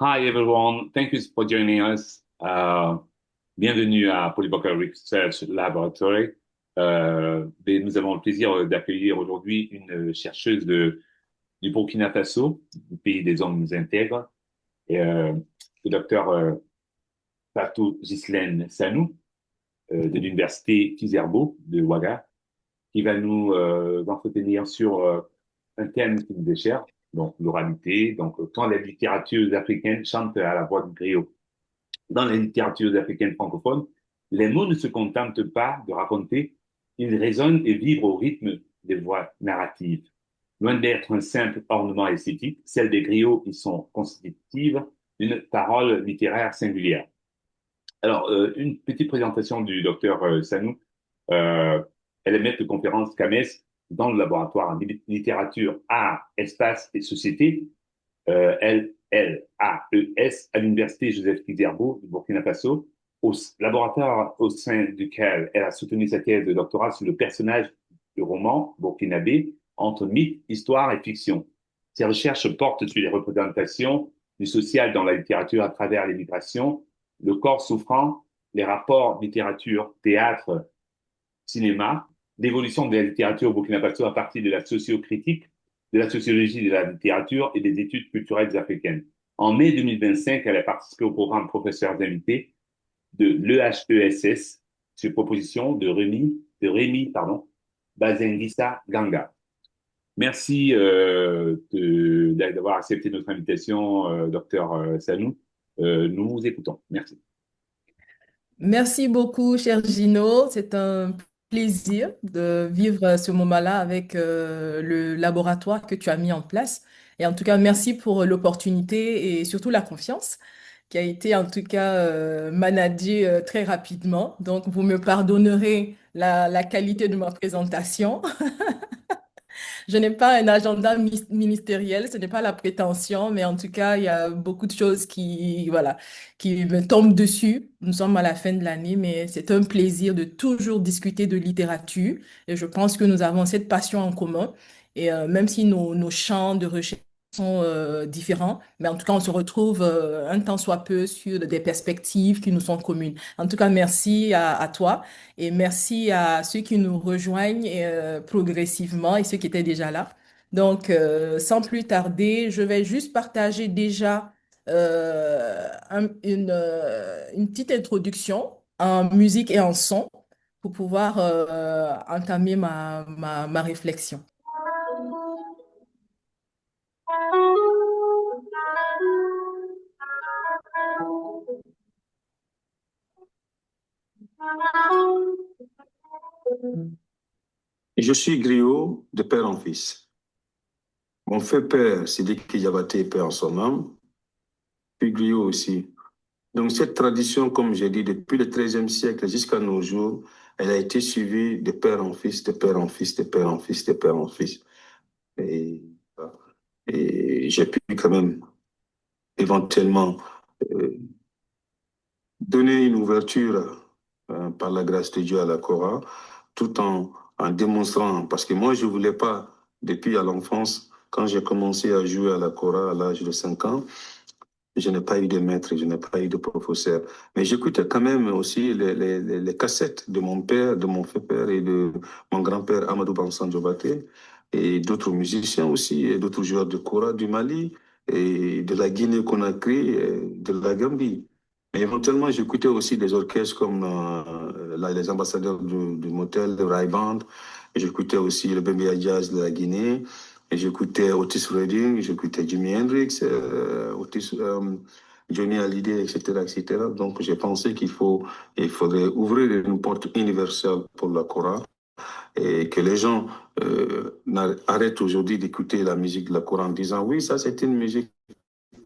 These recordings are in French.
Hi everyone, thank you for joining us. Bienvenue à Polyvocal Research Laboratory. Nous avons le plaisir d'accueillir aujourd'hui une chercheuse du Burkina Faso, du pays des hommes intègres, et, le docteur Fatou Ghislaine Sanou de l'université Kizerbo de Ouaga, qui va nous entretenir sur un thème qui nous est cher, donc l'oralité, donc quand les littératures africaines chantent à la voix du griot. Dans les littératures africaines francophones, les mots ne se contentent pas de raconter, ils résonnent et vibrent au rythme des voix narratives. Loin d'être un simple ornement esthétique, celles des griots y sont constitutives d'une parole littéraire singulière. Alors, une petite présentation du docteur Sanou. Euh, Elle est maître de conférence CAMES dans le laboratoire en littérature, art, espace et société, LLAES, à l'université Joseph Kizerbo du Burkina Faso, au laboratoire au sein duquel elle a soutenu sa thèse de doctorat sur le personnage du roman burkinabé entre mythe, histoire et fiction. Ses recherches portent sur les représentations du social dans la littérature à travers les migrations, le corps souffrant, les rapports littérature, théâtre, cinéma, l'évolution de la littérature au Burkina Faso à partir de la sociocritique, de la sociologie de la littérature et des études culturelles africaines. En mai 2025, elle a participé au programme Professeurs invités de l'EHESS sur proposition de Rémi Bazengissa Ganga. Merci d'avoir accepté notre invitation, docteur Sanou. Nous vous écoutons. Merci. Merci beaucoup, cher Gino. C'est un plaisir de vivre ce moment-là avec le laboratoire que tu as mis en place. Et en tout cas, merci pour l'opportunité et surtout la confiance qui a été en tout cas managée très rapidement. Donc, vous me pardonnerez la qualité de ma présentation. Je n'ai pas un agenda ministériel, ce n'est pas la prétention, mais en tout cas, il y a beaucoup de choses voilà, qui me tombent dessus. Nous sommes à la fin de l'année, mais c'est un plaisir de toujours discuter de littérature. Et je pense que nous avons cette passion en commun. Et même si nos champs de recherche sont différents, mais en tout cas, on se retrouve un tant soit peu sur des perspectives qui nous sont communes. En tout cas, merci à toi. Et merci à ceux qui nous rejoignent progressivement et ceux qui étaient déjà là. Donc, sans plus tarder, je vais juste partager déjà une petite introduction en musique et en son pour pouvoir entamer ma réflexion. Je suis griot de père en fils. Mon fait père, Sidiki Diabaté, père en son âme, puis griot aussi. Donc cette tradition, comme j'ai dit, depuis le XIIIe siècle jusqu'à nos jours, elle a été suivie de père en fils, de père en fils, de père en fils, de père en fils. Et, et j'ai pu quand même éventuellement euh, donner une ouverture par la grâce de Dieu à la Korah, tout en démontrant, parce que moi je ne voulais pas, depuis à l'enfance, quand j'ai commencé à jouer à la Korah à l'âge de 5 ans, je n'ai pas eu de maître, je n'ai pas eu de professeur. Mais j'écoutais quand même aussi les cassettes de mon père, de mon fait-père et de mon grand-père Amadou Bansan Diobaté et d'autres musiciens aussi, et d'autres joueurs de kora du Mali et de la Guinée-Conakry et de la Gambie. Mais éventuellement, j'écoutais aussi des orchestres comme les ambassadeurs du motel, le Rai Band. J'écoutais aussi le Bembeya Jazz de la Guinée. Et j'écoutais Otis Redding, j'écoutais Jimi Hendrix, Johnny Hallyday, etc., etc. Donc, j'ai pensé il faudrait ouvrir une porte universelle pour la chorale et que les gens arrêtent aujourd'hui d'écouter la musique de la chorale en disant oui, ça c'est une musique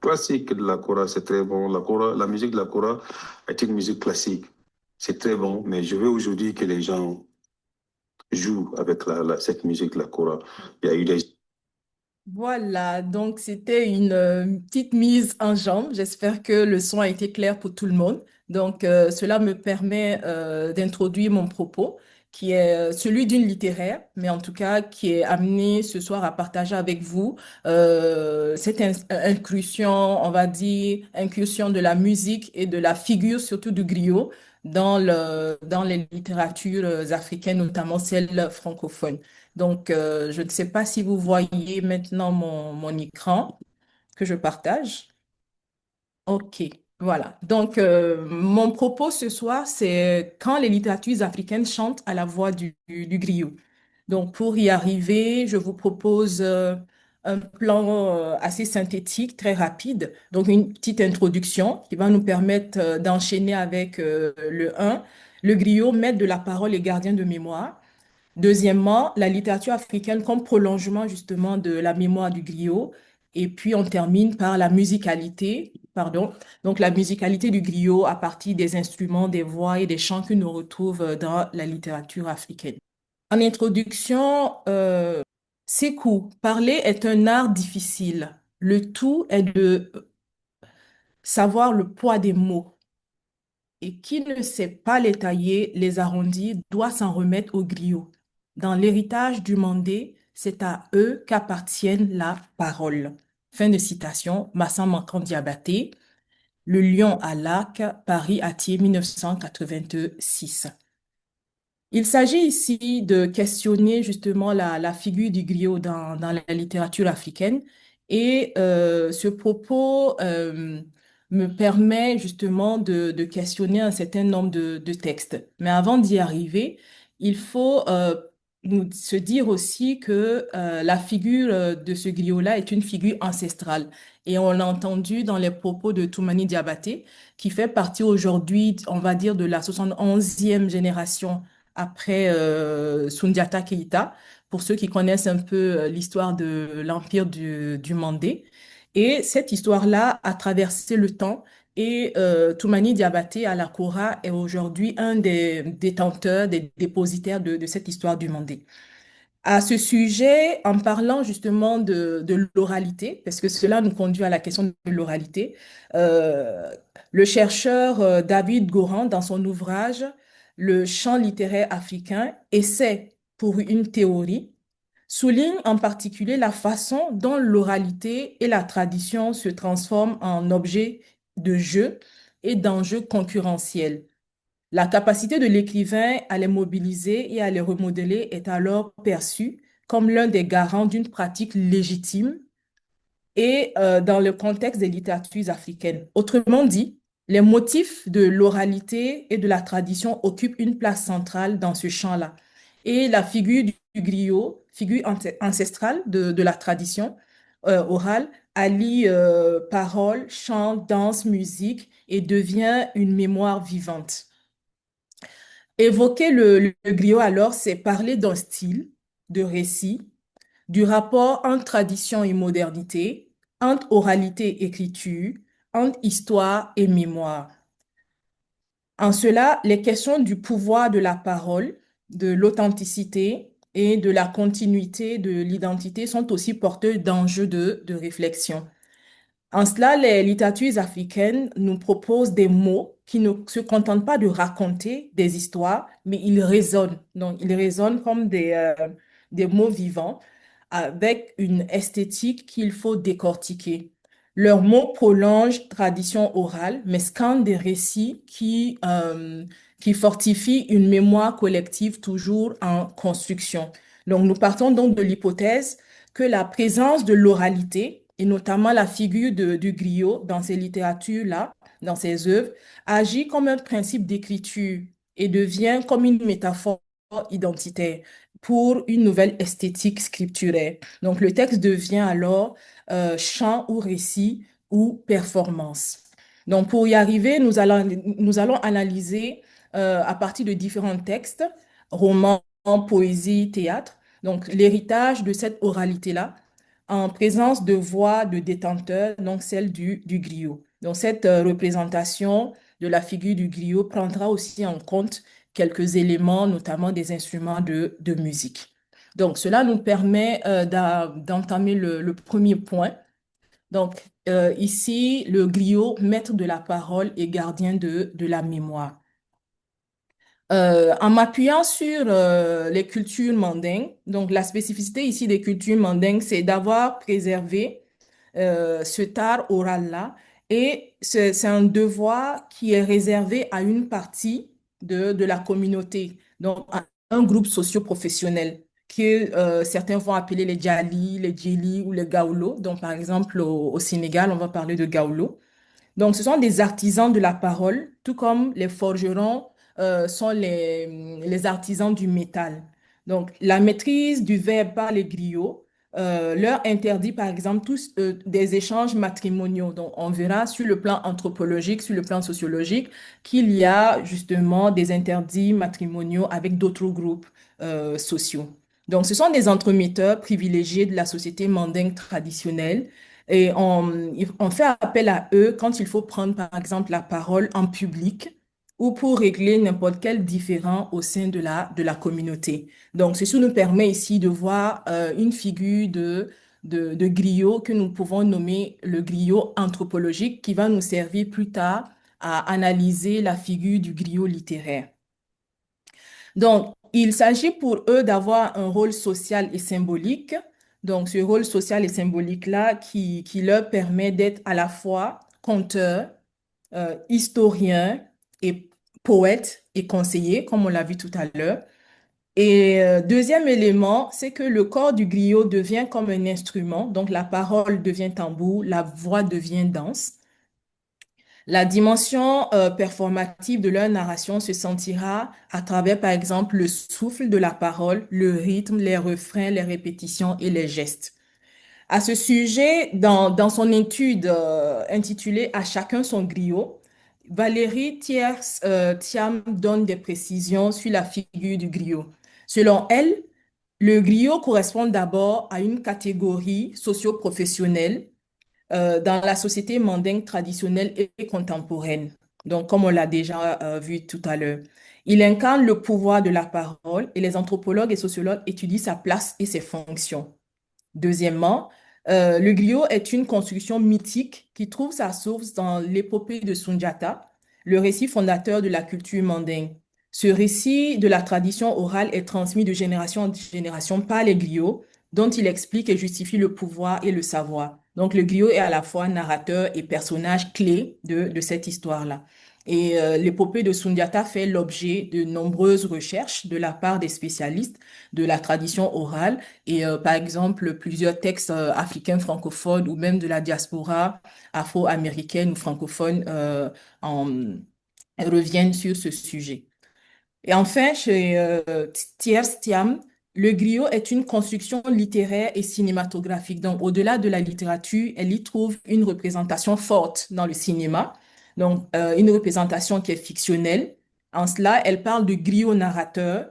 classique de la chorale, c'est très bon. La musique de la chorale est une musique classique, c'est très bon, mais je veux aujourd'hui que les gens jouent avec cette musique de la chorale. Il y a eu des Voilà, donc c'était une petite mise en jambe. J'espère que le son a été clair pour tout le monde. Donc, cela me permet d'introduire mon propos qui est celui d'une littéraire, mais en tout cas qui est amené ce soir à partager avec vous cette incursion, on va dire, incursion de la musique et de la figure, surtout du griot, dans les littératures africaines, notamment celles francophones. Donc, je ne sais pas si vous voyez maintenant mon écran que je partage. Ok, voilà. Donc, mon propos ce soir, c'est quand les littératures africaines chantent à la voix du griot. Donc, pour y arriver, je vous propose un plan assez synthétique, très rapide. Donc, une petite introduction qui va nous permettre d'enchaîner avec le un. Le griot, maître de la parole et gardien de mémoire. Deuxièmement, la littérature africaine comme prolongement justement de la mémoire du griot. Et puis on termine par la musicalité, pardon, donc la musicalité du griot à partir des instruments, des voix et des chants que nous retrouvons dans la littérature africaine. En introduction, Sékou, parler est un art difficile. Le tout est de savoir le poids des mots. Et qui ne sait pas les tailler, les arrondir, doit s'en remettre aux griots. Dans l'héritage du Mandé, c'est à eux qu'appartiennent la parole. Fin de citation, Massan Mankan Diabaté, Le Lion à l'Arc, Paris, Atier, 1986. Il s'agit ici de questionner justement la figure du griot dans la littérature africaine et ce propos me permet justement de questionner un certain nombre de textes. Mais avant d'y arriver, il faut se dire aussi que la figure de ce griot-là est une figure ancestrale. Et on l'a entendu dans les propos de Toumani Diabaté, qui fait partie aujourd'hui, on va dire, de la 71e génération après Sundiata Keïta, pour ceux qui connaissent un peu l'histoire de l'empire du Mandé. Et cette histoire-là a traversé le temps et Toumani Diabaté Alakora est aujourd'hui un des détenteurs, des dépositaires de cette histoire du Mandé. À ce sujet, en parlant justement de l'oralité, parce que cela nous conduit à la question de l'oralité, euh, le chercheur David Goran, dans son ouvrage Le champ littéraire africain, essaie pour une théorie, souligne en particulier la façon dont l'oralité et la tradition se transforment en objets de jeu et d'enjeux concurrentiels. La capacité de l'écrivain à les mobiliser et à les remodeler est alors perçue comme l'un des garants d'une pratique légitime et dans le contexte des littératures africaines. Autrement dit, les motifs de l'oralité et de la tradition occupent une place centrale dans ce champ-là. Et la figure du griot, figure ancestrale de la tradition orale, allie parole, chant, danse, musique et devient une mémoire vivante. Évoquer le griot alors, c'est parler d'un style, de récit, du rapport entre tradition et modernité, entre oralité et écriture, entre histoire et mémoire. En cela, les questions du pouvoir de la parole, de l'authenticité et de la continuité de l'identité sont aussi porteuses d'enjeux de réflexion. En cela, les littératures africaines nous proposent des mots qui ne se contentent pas de raconter des histoires, mais ils résonnent. Donc, ils résonnent comme des mots vivants avec une esthétique qu'il faut décortiquer. Leurs mots prolongent tradition orale, mais scandent des récits qui fortifient une mémoire collective toujours en construction. Donc, nous partons donc de l'hypothèse que la présence de l'oralité, et notamment la figure du griot dans ces littératures-là, dans ces œuvres, agit comme un principe d'écriture et devient comme une métaphore identitaire pour une nouvelle esthétique scripturaire. Donc le texte devient alors chant ou récit ou performance. Donc pour y arriver, nous allons analyser à partir de différents textes, romans, poésie, théâtre, donc l'héritage de cette oralité-là en présence de voix de détenteur, donc celle du griot. Donc cette représentation de la figure du griot prendra aussi en compte quelques éléments, notamment des instruments de musique. Donc cela nous permet d'entamer le premier point. Donc ici, le griot, maître de la parole et gardien de la mémoire. En m'appuyant sur les cultures mandingues, donc la spécificité ici des cultures mandingues, c'est d'avoir préservé cet art oral-là. Et c'est un devoir qui est réservé à une partie de la communauté, donc à un groupe socio-professionnel que certains vont appeler les Djali, les Djeli ou les Gaoulo. Donc, par exemple, au Sénégal, on va parler de Gaoulo. Donc, ce sont des artisans de la parole, tout comme les forgerons sont les artisans du métal. Donc, la maîtrise du verbe par les griots leur interdit, par exemple, tous des échanges matrimoniaux. Donc, on verra sur le plan anthropologique, sur le plan sociologique, qu'il y a justement des interdits matrimoniaux avec d'autres groupes sociaux. Donc, ce sont des entremetteurs privilégiés de la société mandingue traditionnelle et on fait appel à eux quand il faut prendre, par exemple, la parole en public ou pour régler n'importe quel différend au sein de la communauté. Donc, ceci nous permet ici de voir une figure de griot que nous pouvons nommer le griot anthropologique qui va nous servir plus tard à analyser la figure du griot littéraire. Donc, il s'agit pour eux d'avoir un rôle social et symbolique. Donc, ce rôle social et symbolique-là qui leur permet d'être à la fois conteur, historien et poète et conseiller, comme on l'a vu tout à l'heure. Et deuxième élément, c'est que le corps du griot devient comme un instrument. Donc, la parole devient tambour, la voix devient danse. La dimension performative de leur narration se sentira à travers, par exemple, le souffle de la parole, le rythme, les refrains, les répétitions et les gestes. À ce sujet, dans son étude intitulée À chacun son griot, Valérie Thiam donne des précisions sur la figure du griot. Selon elle, le griot correspond d'abord à une catégorie socio-professionnelle dans la société mandingue traditionnelle et contemporaine. Donc, comme on l'a déjà vu tout à l'heure, il incarne le pouvoir de la parole et les anthropologues et sociologues étudient sa place et ses fonctions. Deuxièmement, le griot est une construction mythique qui trouve sa source dans l'épopée de Sundiata, le récit fondateur de la culture mandingue. Ce récit de la tradition orale est transmis de génération en génération par les griots, dont il explique et justifie le pouvoir et le savoir. Donc, le griot est à la fois narrateur et personnage clé de cette histoire-là. Et l'épopée de Sundiata fait l'objet de nombreuses recherches de la part des spécialistes de la tradition orale et par exemple, plusieurs textes africains francophones ou même de la diaspora afro-américaine ou francophone reviennent sur ce sujet. Et enfin, chez Thiers Thiam, le griot est une construction littéraire et cinématographique. Donc, au-delà de la littérature, elle y trouve une représentation forte dans le cinéma. Donc, une représentation qui est fictionnelle. En cela, elle parle de griot narrateur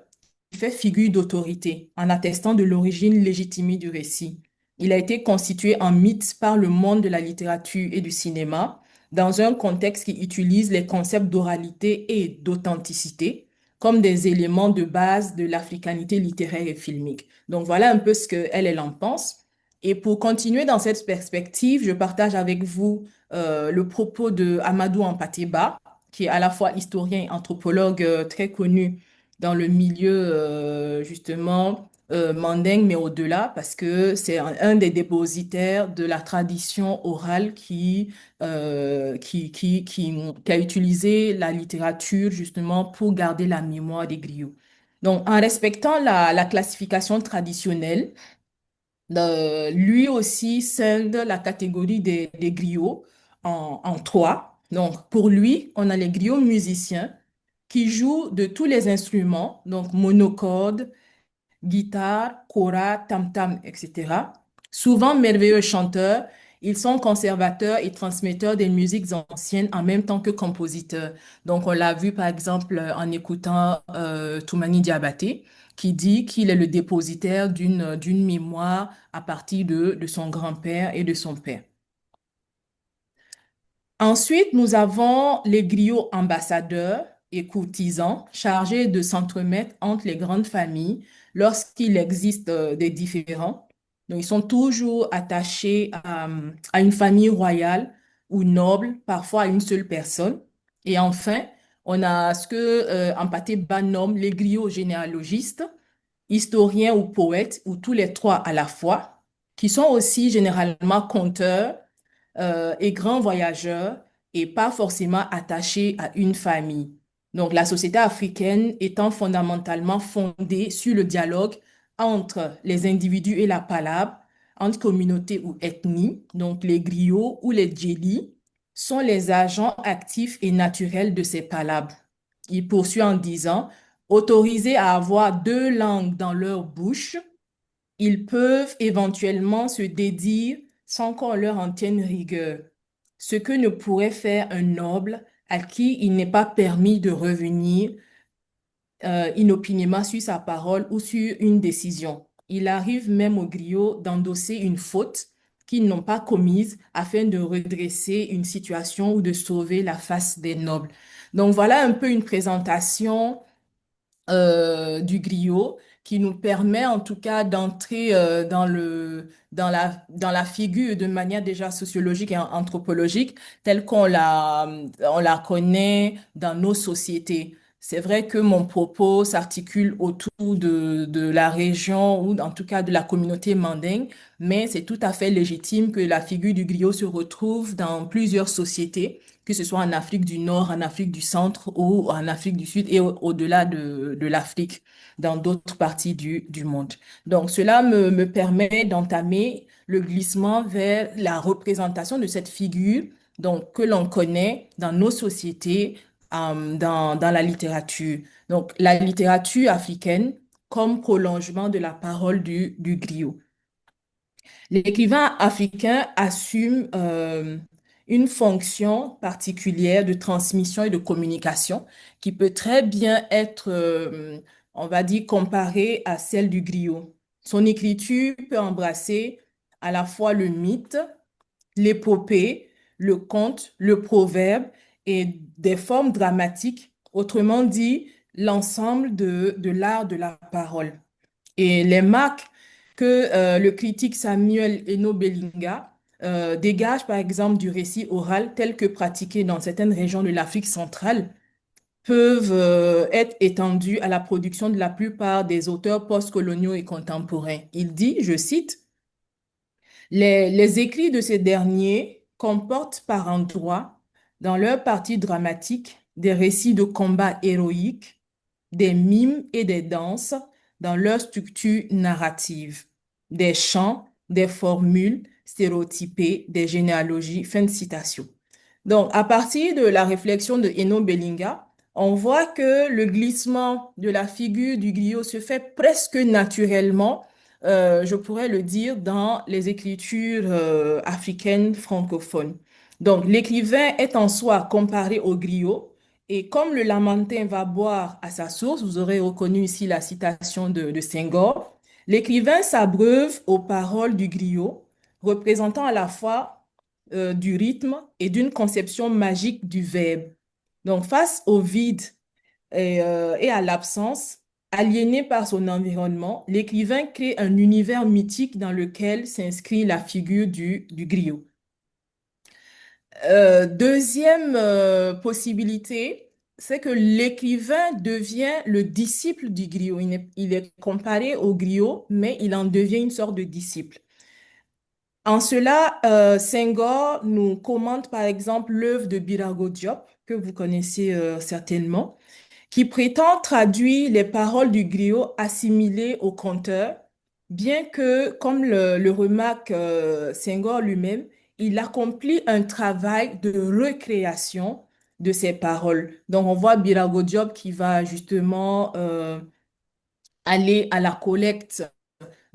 qui fait figure d'autorité en attestant de l'origine légitimée du récit. Il a été constitué en mythe par le monde de la littérature et du cinéma dans un contexte qui utilise les concepts d'oralité et d'authenticité comme des éléments de base de l'africanité littéraire et filmique. Donc voilà un peu ce qu'elle, elle en pense. Et pour continuer dans cette perspective, je partage avec vous le propos de Amadou Ampateba, qui est à la fois historien et anthropologue très connu dans le milieu justement mandingue, mais au-delà, parce que c'est un des dépositaires de la tradition orale qui a utilisé la littérature justement pour garder la mémoire des griots. Donc, en respectant la classification traditionnelle, lui aussi scinde la catégorie des griots en trois. Donc, pour lui, on a les griots musiciens qui jouent de tous les instruments, donc monocorde, guitare, kora, tam-tam, etc. Souvent merveilleux chanteurs, ils sont conservateurs et transmetteurs des musiques anciennes en même temps que compositeurs. Donc, on l'a vu par exemple en écoutant Toumani Diabaté, qui dit qu'il est le dépositaire d'une mémoire à partir de son grand-père et de son père. Ensuite, nous avons les griots ambassadeurs et courtisans chargés de s'entremettre entre les grandes familles lorsqu'il existe des différends. Donc, ils sont toujours attachés à une famille royale ou noble, parfois à une seule personne. Et enfin, On a ce que Ampaté Ba nomme les griots généalogistes, historiens ou poètes, ou tous les trois à la fois, qui sont aussi généralement conteurs et grands voyageurs et pas forcément attachés à une famille. Donc, la société africaine étant fondamentalement fondée sur le dialogue entre les individus et la palabre, entre communautés ou ethnies, donc les griots ou les djélis, sont les agents actifs et naturels de ces palabres. Il poursuit en disant, autorisés à avoir deux langues dans leur bouche, ils peuvent éventuellement se dédire sans qu'on leur en tienne rigueur, ce que ne pourrait faire un noble à qui il n'est pas permis de revenir inopinément sur sa parole ou sur une décision. Il arrive même aux griots d'endosser une faute qu'ils n'ont pas commise afin de redresser une situation ou de sauver la face des nobles. Donc voilà un peu une présentation du griot qui nous permet en tout cas d'entrer dans la figure de manière déjà sociologique et anthropologique telle on la connaît dans nos sociétés. C'est vrai que mon propos s'articule autour de la région ou en tout cas de la communauté mandingue, mais c'est tout à fait légitime que la figure du griot se retrouve dans plusieurs sociétés, que ce soit en Afrique du Nord, en Afrique du Centre ou en Afrique du Sud et au-delà de l'Afrique, dans d'autres parties du monde. Donc, cela me permet d'entamer le glissement vers la représentation de cette figure donc, que l'on connaît dans nos sociétés, dans la littérature. Donc, la littérature africaine comme prolongement de la parole du griot. L'écrivain africain assume une fonction particulière de transmission et de communication qui peut très bien être, on va dire, comparée à celle du griot. Son écriture peut embrasser à la fois le mythe, l'épopée, le conte, le proverbe et des formes dramatiques, autrement dit, l'ensemble de l'art de la parole. Et les marques que le critique Samuel Eno Belinga dégage, par exemple, du récit oral tel que pratiqué dans certaines régions de l'Afrique centrale, peuvent être étendues à la production de la plupart des auteurs postcoloniaux et contemporains. Il dit, je cite, les écrits de ces derniers comportent par endroits, dans leur partie dramatique, des récits de combats héroïques, des mimes et des danses dans leur structure narrative, des chants, des formules stéréotypées, des généalogies. Fin de citation. Donc, à partir de la réflexion de Eno Belinga, on voit que le glissement de la figure du griot se fait presque naturellement, je pourrais le dire, dans les écritures africaines francophones. Donc, l'écrivain est en soi comparé au griot, et comme le Lamantin va boire à sa source, vous aurez reconnu ici la citation de Senghor, l'écrivain s'abreuve aux paroles du griot, représentant à la fois du rythme et d'une conception magique du verbe. Donc, face au vide et à l'absence, aliéné par son environnement, l'écrivain crée un univers mythique dans lequel s'inscrit la figure du griot. Deuxième possibilité, c'est que l'écrivain devient le disciple du griot. Il est comparé au griot, mais il en devient une sorte de disciple. En cela, Senghor nous commente par exemple l'œuvre de Birago Diop, que vous connaissez certainement, qui prétend traduire les paroles du griot assimilées au conteur, bien que, comme le remarque Senghor lui-même, il accomplit un travail de recréation de ces paroles. Donc, on voit Birago Diop qui va justement aller à la collecte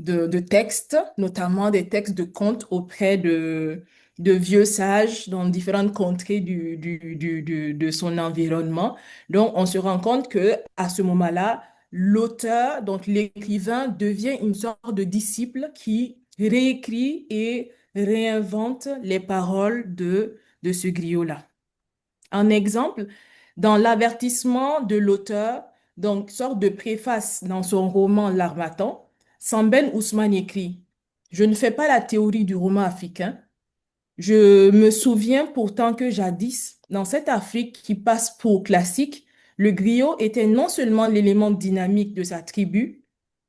de textes, notamment des textes de contes auprès de vieux sages dans différentes contrées de son environnement. Donc, on se rend compte que à ce moment-là, l'auteur, donc l'écrivain, devient une sorte de disciple qui réécrit et réinvente les paroles de ce griot-là. Un exemple, dans l'avertissement de l'auteur, donc sorte de préface dans son roman L'Harmattan, Sambène Ousmane écrit: Je ne fais pas la théorie du roman africain. Je me souviens pourtant que jadis, dans cette Afrique qui passe pour classique, le griot était non seulement l'élément dynamique de sa tribu,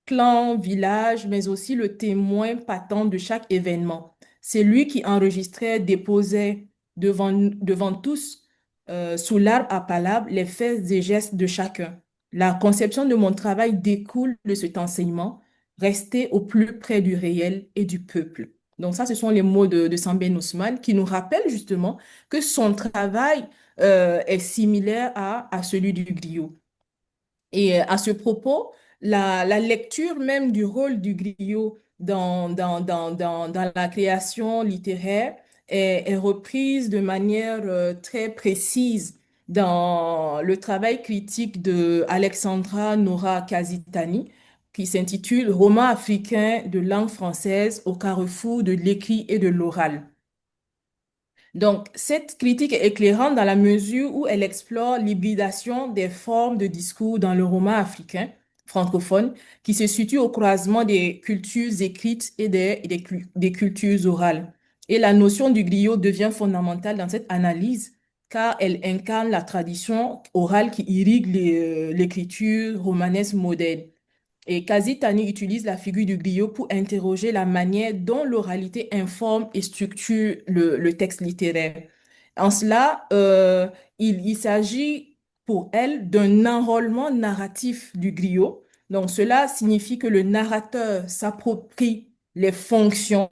clan, village, mais aussi le témoin patent de chaque événement. C'est lui qui enregistrait, déposait devant tous, sous l'arbre à palabres, les faits et gestes de chacun. La conception de mon travail découle de cet enseignement, rester au plus près du réel et du peuple. Donc ça, ce sont les mots de Sambène Ousmane qui nous rappellent justement que son travail est similaire à celui du griot. Et à ce propos, la lecture même du rôle du griot dans la création littéraire est reprise de manière très précise dans le travail critique de Alexandra Nora Kazitani, qui s'intitule Roman africain de langue française au carrefour de l'écrit et de l'oral. Donc, cette critique est éclairante dans la mesure où elle explore l'hybridation des formes de discours dans le roman africain francophone qui se situe au croisement des cultures écrites et des cultures orales. Et la notion du griot devient fondamentale dans cette analyse car elle incarne la tradition orale qui irrigue l'écriture romanesque moderne. Et Kazi Tani utilise la figure du griot pour interroger la manière dont l'oralité informe et structure le texte littéraire. En cela, il s'agit pour elle d'un enrôlement narratif du griot. Donc, cela signifie que le narrateur s'approprie les fonctions,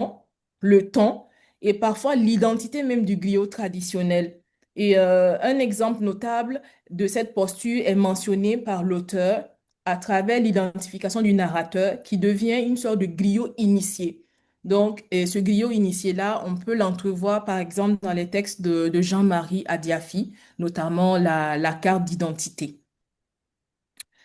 le ton et parfois l'identité même du griot traditionnel. Et un exemple notable de cette posture est mentionné par l'auteur à travers l'identification du narrateur qui devient une sorte de griot initié. Donc, et ce griot initié-là, on peut l'entrevoir par exemple dans les textes de Jean-Marie Adiafi, notamment la carte d'identité.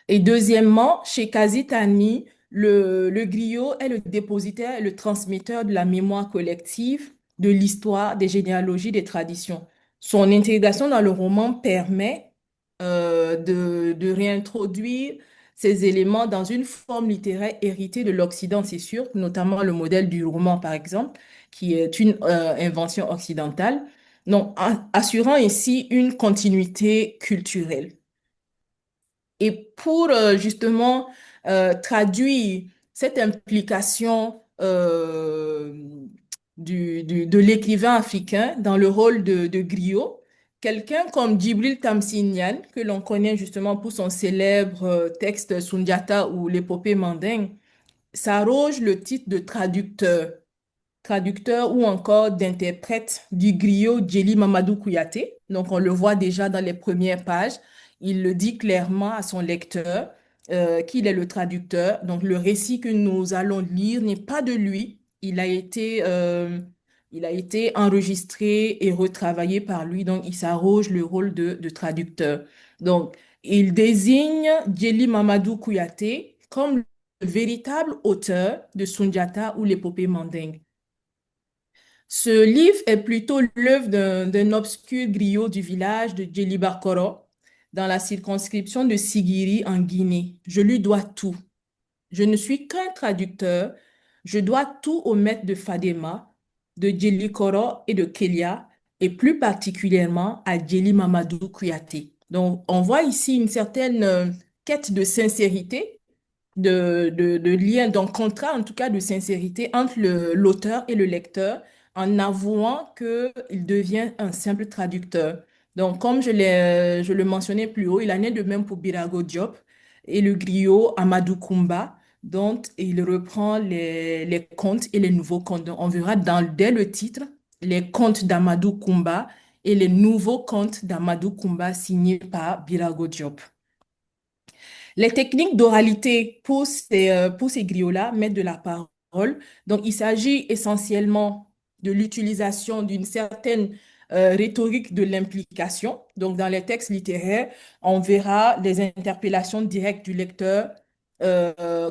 Et deuxièmement, chez Kazitani, le griot est le dépositaire et le transmetteur de la mémoire collective, de l'histoire, des généalogies, des traditions. Son intégration dans le roman permet de réintroduire ces éléments dans une forme littéraire héritée de l'Occident, c'est sûr, notamment le modèle du roman, par exemple, qui est une invention occidentale, donc assurant ainsi une continuité culturelle. Et pour justement traduire cette implication de l'écrivain africain dans le rôle de griot, quelqu'un comme Djibril Tamsinian, que l'on connaît justement pour son célèbre texte Sundiata ou l'épopée mandingue, s'arroge le titre de traducteur ou encore d'interprète du griot Djeli Mamadou Kouyaté. Donc, on le voit déjà dans les premières pages. Il le dit clairement à son lecteur qu'il est le traducteur. Donc, le récit que nous allons lire n'est pas de lui. Il a été enregistré et retravaillé par lui. Donc, il s'arroge le rôle de traducteur. Donc, il désigne Djeli Mamadou Kouyaté comme le véritable auteur de Sundiata ou l'épopée mandingue. Ce livre est plutôt l'œuvre d'un obscur griot du village de Djelibarkoro, dans la circonscription de Sigiri en Guinée. Je lui dois tout. Je ne suis qu'un traducteur. Je dois tout au maître de Fadema, de Djelikoro et de Kélia, et plus particulièrement à Djeli Mamadou Kouyaté. Donc, on voit ici une certaine quête de sincérité, de lien, donc contrat en tout cas de sincérité entre l'auteur et le lecteur en avouant qu'il devient un simple traducteur. Donc, comme je le mentionnais plus haut, il en est de même pour Birago Diop et le griot Amadou Koumba, dont il reprend les contes et les nouveaux contes. Donc, on verra dès le titre les contes d'Amadou Koumba et les nouveaux contes d'Amadou Koumba signés par Birago Diop. Les techniques d'oralité pour ces griots-là mettent de la parole. Donc, il s'agit essentiellement de l'utilisation d'une certaine rhétorique de l'implication. Donc, dans les textes littéraires, on verra les interpellations directes du lecteur,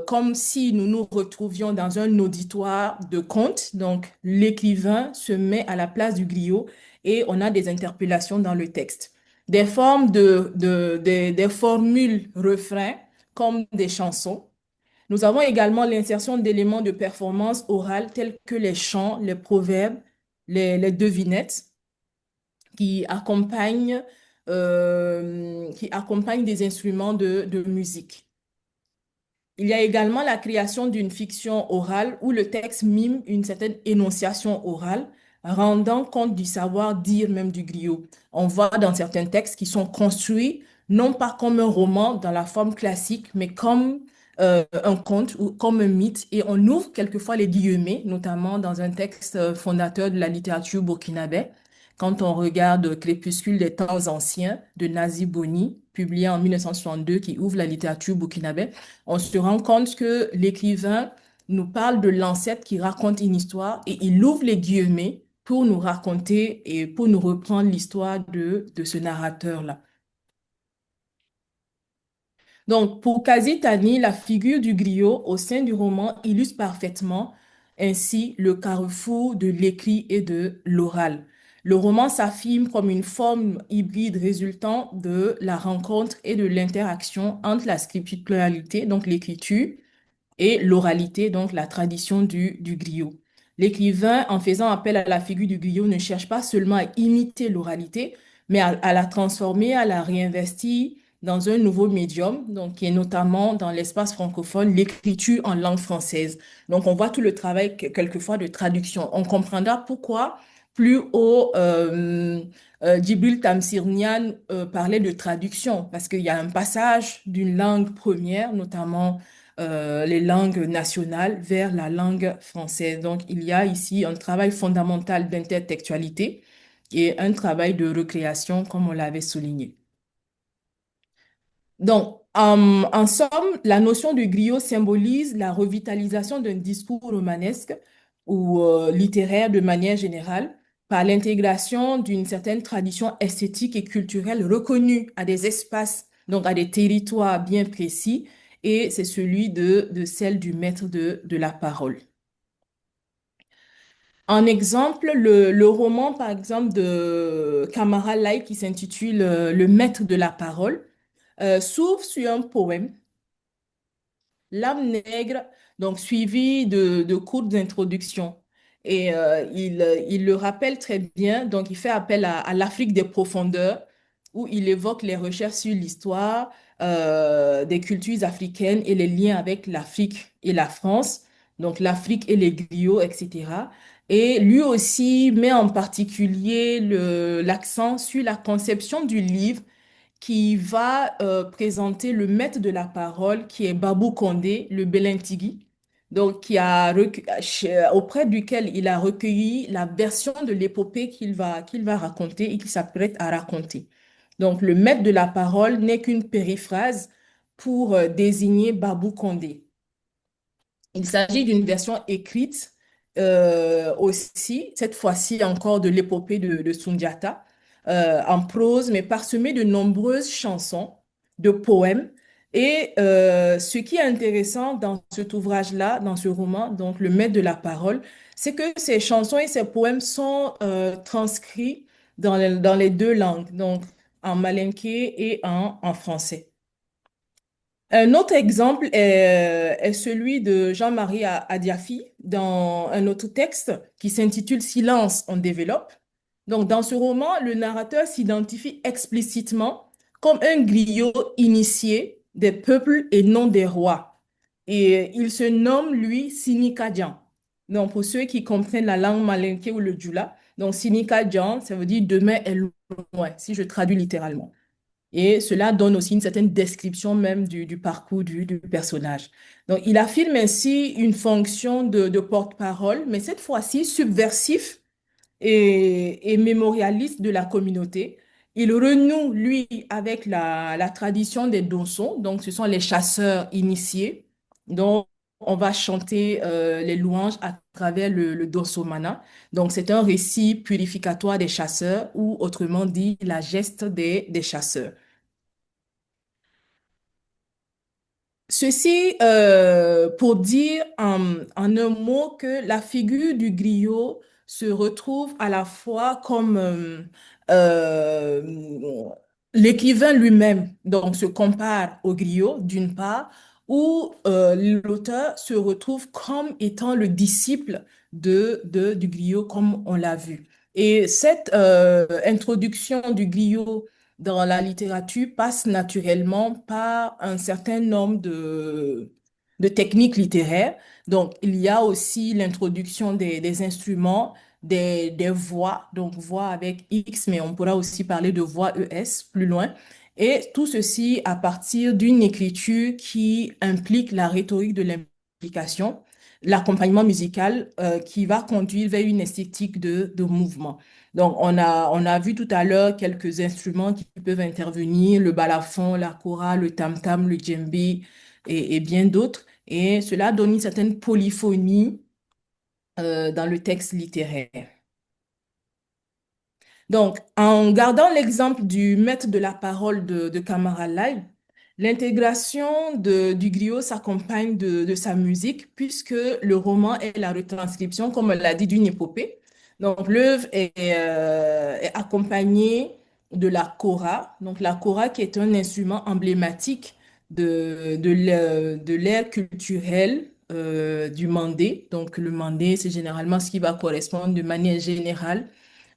comme si nous nous retrouvions dans un auditoire de conte. Donc, l'écrivain se met à la place du griot et on a des interpellations dans le texte. Des formes des formules refrains comme des chansons. Nous avons également l'insertion d'éléments de performance orale tels que les chants, les proverbes, les devinettes, qui accompagnent des instruments de musique. Il y a également la création d'une fiction orale où le texte mime une certaine énonciation orale, rendant compte du savoir-dire même du griot. On voit dans certains textes qui sont construits non pas comme un roman dans la forme classique, mais comme un conte ou comme un mythe. Et on ouvre quelquefois les guillemets, notamment dans un texte fondateur de la littérature burkinabé. Quand on regarde Crépuscule des temps anciens de Nazi Boni, publié en 1962, qui ouvre la littérature burkinabé, on se rend compte que l'écrivain nous parle de l'ancêtre qui raconte une histoire et il ouvre les guillemets pour nous raconter et pour nous reprendre l'histoire de ce narrateur-là. Donc, pour Kazi Tani, la figure du griot au sein du roman illustre parfaitement ainsi le carrefour de l'écrit et de l'oral. Le roman s'affirme comme une forme hybride résultant de la rencontre et de l'interaction entre la scripturalité, donc l'écriture, et l'oralité, donc la tradition du griot. L'écrivain, en faisant appel à la figure du griot, ne cherche pas seulement à imiter l'oralité, mais à la transformer, à la réinvestir dans un nouveau médium, donc qui est notamment dans l'espace francophone, l'écriture en langue française. Donc, on voit tout le travail quelquefois de traduction. On comprendra pourquoi plus haut, Djibril Tamsir-Niane parlait de traduction, parce qu'il y a un passage d'une langue première, notamment les langues nationales vers la langue française. Donc, il y a ici un travail fondamental d'intertextualité et un travail de recréation, comme on l'avait souligné. Donc, en somme, la notion de griot symbolise la revitalisation d'un discours romanesque ou littéraire de manière générale par l'intégration d'une certaine tradition esthétique et culturelle reconnue à des espaces, donc à des territoires bien précis, et c'est celui de celle du maître de la parole. En exemple, le roman, par exemple, de Kamara Lai qui s'intitule Le maître de la parole s'ouvre sur un poème, L'âme nègre, donc suivi de courtes introductions. Et il le rappelle très bien, donc il fait appel à l'Afrique des profondeurs, où il évoque les recherches sur l'histoire des cultures africaines et les liens avec l'Afrique et la France, donc l'Afrique et les griots, etc. Et lui aussi met en particulier l'accent sur la conception du livre qui va présenter le maître de la parole, qui est Babou Condé, le Belentigui, donc auprès duquel il a recueilli la version de l'épopée qu'il va raconter et qu'il s'apprête à raconter. Donc, le maître de la parole n'est qu'une périphrase pour désigner Babou Condé. Il s'agit d'une version écrite aussi, cette fois-ci encore de l'épopée de Sundiata, en prose, mais parsemée de nombreuses chansons, de poèmes. Et ce qui est intéressant dans cet ouvrage-là, dans ce roman, donc Le Maître de la Parole, c'est que ces chansons et ces poèmes sont transcrits dans les deux langues, donc en malinké et en français. Un autre exemple est celui de Jean-Marie Adiafi dans un autre texte qui s'intitule Silence, on développe. Donc, dans ce roman, le narrateur s'identifie explicitement comme un griot initié des peuples et non des rois. Et il se nomme, lui, Sinika Dian. Donc, pour ceux qui comprennent la langue malinké ou le djoula, donc Sinika Dian, ça veut dire demain est loin, si je traduis littéralement. Et cela donne aussi une certaine description même du parcours du personnage. Donc, il affirme ainsi une fonction de porte-parole, mais cette fois-ci subversif et mémorialiste de la communauté. Il renoue, lui, avec la tradition des donsons, donc ce sont les chasseurs initiés, dont on va chanter les louanges à travers le donsomana. Donc, c'est un récit purificatoire des chasseurs, ou autrement dit, la geste des chasseurs. Ceci pour dire en un mot que la figure du griot se retrouve à la fois comme euh, l'écrivain lui-même, donc se compare au griot d'une part, ou l'auteur se retrouve comme étant le disciple du griot comme on l'a vu. Et cette introduction du griot dans la littérature passe naturellement par un certain nombre de techniques littéraires. Donc, il y a aussi l'introduction des instruments, des voix, donc voix avec X, mais on pourra aussi parler de voix ES plus loin. Et tout ceci à partir d'une écriture qui implique la rhétorique de l'implication, l'accompagnement musical qui va conduire vers une esthétique de mouvement. Donc, on a vu tout à l'heure quelques instruments qui peuvent intervenir, le balafon, la kora, le tam-tam, le djembé et bien d'autres. Et cela donne une certaine polyphonie dans le texte littéraire. Donc, en gardant l'exemple du maître de la parole de Kamara Live, l'intégration du griot s'accompagne de sa musique puisque le roman est la retranscription, comme on l'a dit, d'une épopée. Donc, l'œuvre est accompagnée de la kora. Donc, la kora qui est un instrument emblématique de l'ère culturelle du Mandé. Donc, le Mandé, c'est généralement ce qui va correspondre de manière générale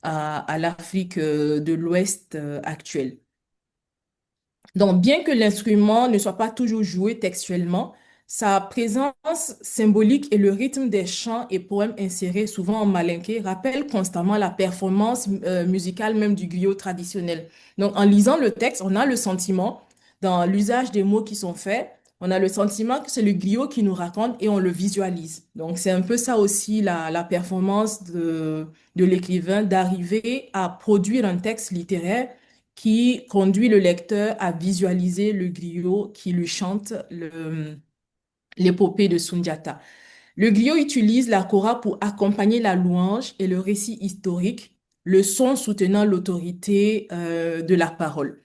à l'Afrique de l'Ouest actuelle. Donc, bien que l'instrument ne soit pas toujours joué textuellement, sa présence symbolique et le rythme des chants et poèmes insérés souvent en malinké rappellent constamment la performance musicale même du griot traditionnel. Donc, en lisant le texte, on a le sentiment, dans l'usage des mots qui sont faits, on a le sentiment que c'est le griot qui nous raconte et on le visualise. Donc, c'est un peu ça aussi la performance de l'écrivain, d'arriver à produire un texte littéraire qui conduit le lecteur à visualiser le griot qui lui chante l'épopée de Sundiata. Le griot utilise la kora pour accompagner la louange et le récit historique, le son soutenant l'autorité de la parole.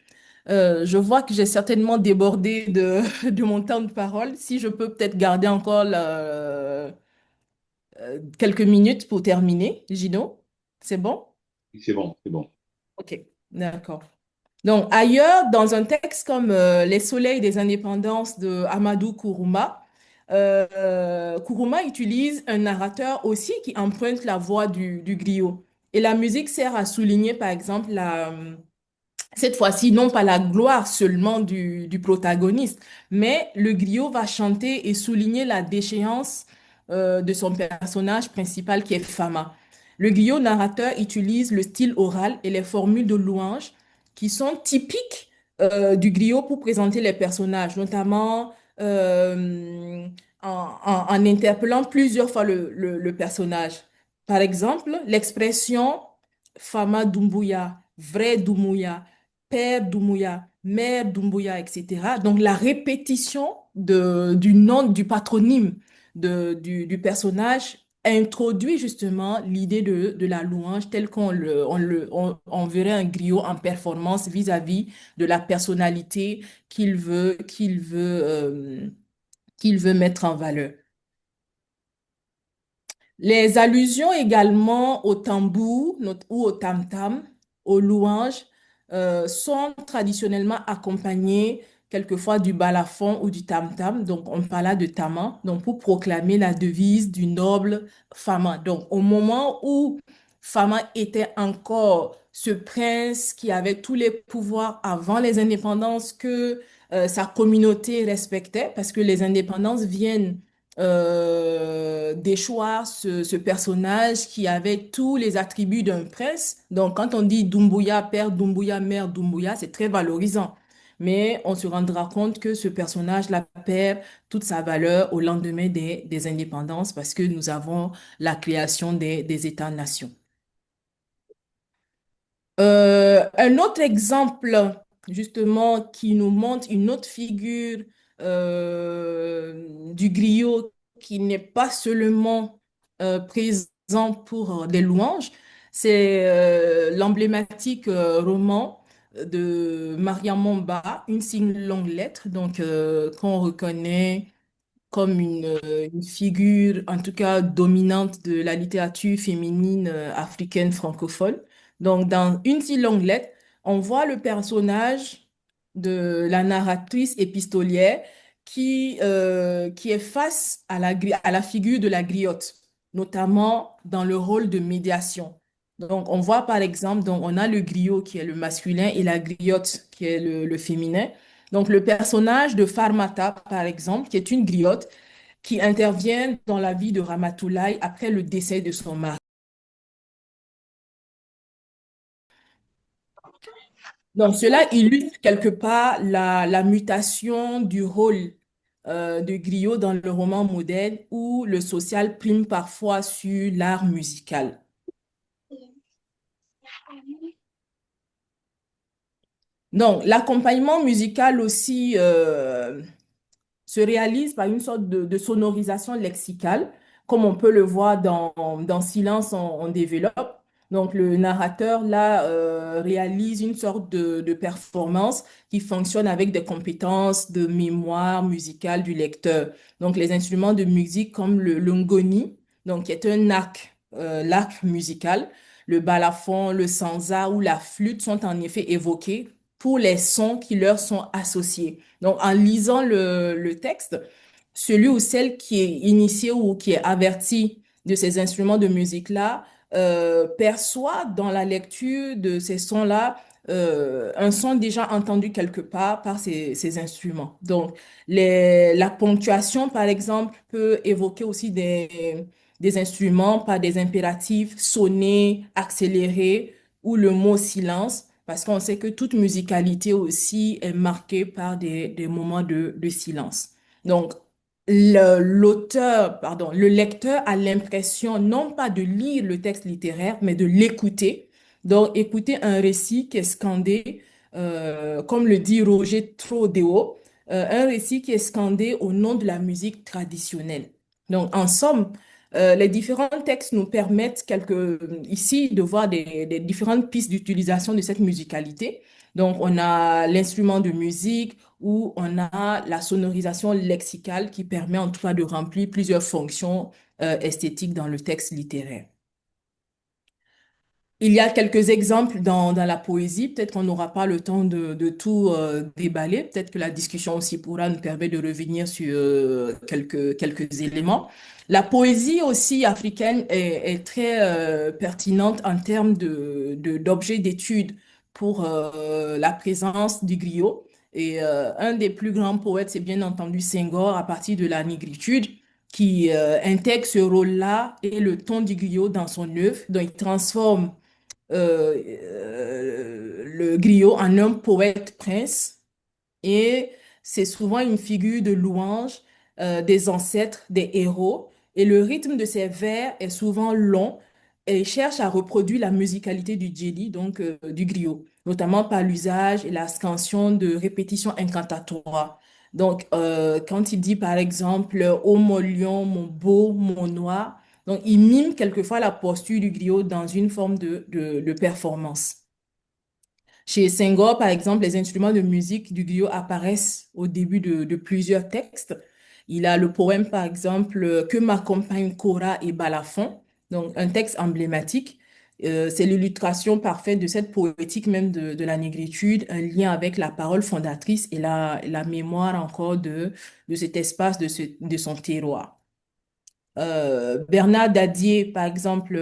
Je vois que j'ai certainement débordé de mon temps de parole. Si je peux peut-être garder encore quelques minutes pour terminer, Gino, c'est bon? C'est bon, c'est bon. Ok, d'accord. Donc, ailleurs, dans un texte comme Les Soleils des indépendances de Amadou Kourouma, Kourouma utilise un narrateur aussi qui emprunte la voix du griot. Et la musique sert à souligner, par exemple, cette fois-ci, non pas la gloire seulement du protagoniste, mais le griot va chanter et souligner la déchéance de son personnage principal qui est Fama. Le griot narrateur utilise le style oral et les formules de louange qui sont typiques du griot pour présenter les personnages, notamment en interpellant plusieurs fois le personnage. Par exemple, l'expression Fama Doumbouya, vrai Doumbouya, Père Doumbouya, Mère Doumbouya, etc. Donc, la répétition du nom, du patronyme du personnage introduit justement l'idée de la louange telle on verrait un griot en performance vis-à-vis de la personnalité qu'il veut mettre en valeur. Les allusions également au tambour ou au tam-tam, aux louanges, sont traditionnellement accompagnées quelquefois du balafon ou du tam-tam. Donc, on parla de tama, donc pour proclamer la devise du noble Fama. Donc, au moment où Fama était encore ce prince qui avait tous les pouvoirs avant les indépendances que sa communauté respectait, parce que les indépendances viennent déchoir ce personnage qui avait tous les attributs d'un prince. Donc, quand on dit Doumbouya, père Doumbouya, mère Doumbouya, c'est très valorisant. Mais on se rendra compte que ce personnage-là perd toute sa valeur au lendemain des indépendances parce que nous avons la création des États-nations. Un autre exemple, justement, qui nous montre une autre figure du griot qui n'est pas seulement présent pour des louanges, c'est l'emblématique roman de Mariam Momba, Une signe longue lettre, donc qu'on reconnaît comme une figure, en tout cas dominante de la littérature féminine africaine francophone. Donc, dans Une si longue lettre, on voit le personnage de la narratrice épistolière qui est face à à la figure de la griotte, notamment dans le rôle de médiation. Donc, on voit par exemple, donc, on a le griot qui est le masculin et la griotte qui est le féminin. Donc, le personnage de Farmata, par exemple, qui est une griotte qui intervient dans la vie de Ramatoulaye après le décès de son mari. Donc, cela illustre quelque part la mutation du rôle de griot dans le roman moderne où le social prime parfois sur l'art musical. Donc, l'accompagnement musical aussi se réalise par une sorte de sonorisation lexicale, comme on peut le voir dans Silence, on développe. Donc, le narrateur, là, réalise une sorte de performance qui fonctionne avec des compétences de mémoire musicale du lecteur. Donc, les instruments de musique comme le ngoni, donc, qui est un l'arc musical, le balafon, le sansa ou la flûte sont en effet évoqués pour les sons qui leur sont associés. Donc, en lisant le texte, celui ou celle qui est initié ou qui est averti de ces instruments de musique-là perçoit dans la lecture de ces sons-là un son déjà entendu quelque part par ces instruments. Donc, la ponctuation, par exemple, peut évoquer aussi des instruments par des impératifs sonnés, accélérés, ou le mot silence, parce qu'on sait que toute musicalité aussi est marquée par des moments de silence. Donc, le lecteur a l'impression non pas de lire le texte littéraire, mais de l'écouter. Donc, écouter un récit qui est scandé, comme le dit Roger Trodéo, un récit qui est scandé au nom de la musique traditionnelle. Donc, en somme, les différents textes nous permettent ici de voir des différentes pistes d'utilisation de cette musicalité. Donc, on a l'instrument de musique ou on a la sonorisation lexicale qui permet en tout cas de remplir plusieurs fonctions esthétiques dans le texte littéraire. Il y a quelques exemples dans la poésie. Peut-être qu'on n'aura pas le temps de tout déballer. Peut-être que la discussion aussi pourra nous permettre de revenir sur quelques éléments. La poésie aussi africaine est très pertinente en termes d'objets d'étude pour la présence du griot. Et un des plus grands poètes, c'est bien entendu Senghor, à partir de la négritude, qui intègre ce rôle-là et le ton du griot dans son œuvre. Donc, il transforme le griot en un poète prince et c'est souvent une figure de louange des ancêtres, des héros. Et le rythme de ses vers est souvent long et cherche à reproduire la musicalité du djeli, donc du griot, notamment par l'usage et la scansion de répétitions incantatoires. Donc, quand il dit par exemple, ô mon lion, mon beau, mon noir, donc il mime quelquefois la posture du griot dans une forme de performance. Chez Senghor, par exemple, les instruments de musique du griot apparaissent au début de plusieurs textes. Il a le poème, par exemple, Que m'accompagnent Cora et Balafon, donc un texte emblématique. C'est l'illustration parfaite de cette poétique même de la négritude, un lien avec la parole fondatrice et la mémoire encore de cet espace, de son terroir. Bernard Dadier, par exemple,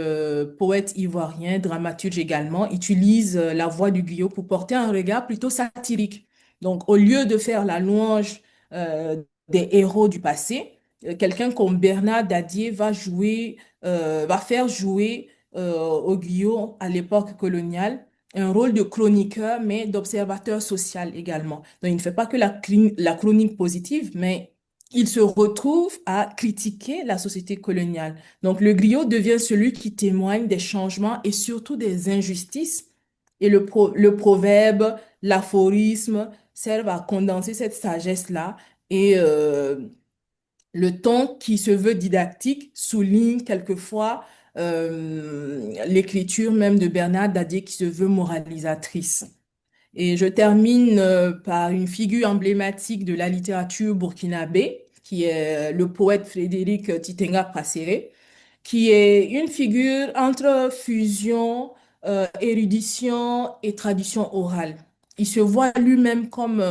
poète ivoirien, dramaturge également, utilise la voix du griot pour porter un regard plutôt satirique. Donc, au lieu de faire la louange euh, des héros du passé, quelqu'un comme Bernard Dadier va faire jouer au griot à l'époque coloniale un rôle de chroniqueur, mais d'observateur social également. Donc, il ne fait pas que la chronique positive, mais il se retrouve à critiquer la société coloniale. Donc, le griot devient celui qui témoigne des changements et surtout des injustices. Et le proverbe, l'aphorisme servent à condenser cette sagesse-là. Et le ton qui se veut didactique souligne quelquefois l'écriture même de Bernard Dadier qui se veut moralisatrice. Et je termine par une figure emblématique de la littérature burkinabé, qui est le poète Frédéric Titenga Pracéré, qui est une figure entre fusion, érudition et tradition orale. Il se voit lui-même comme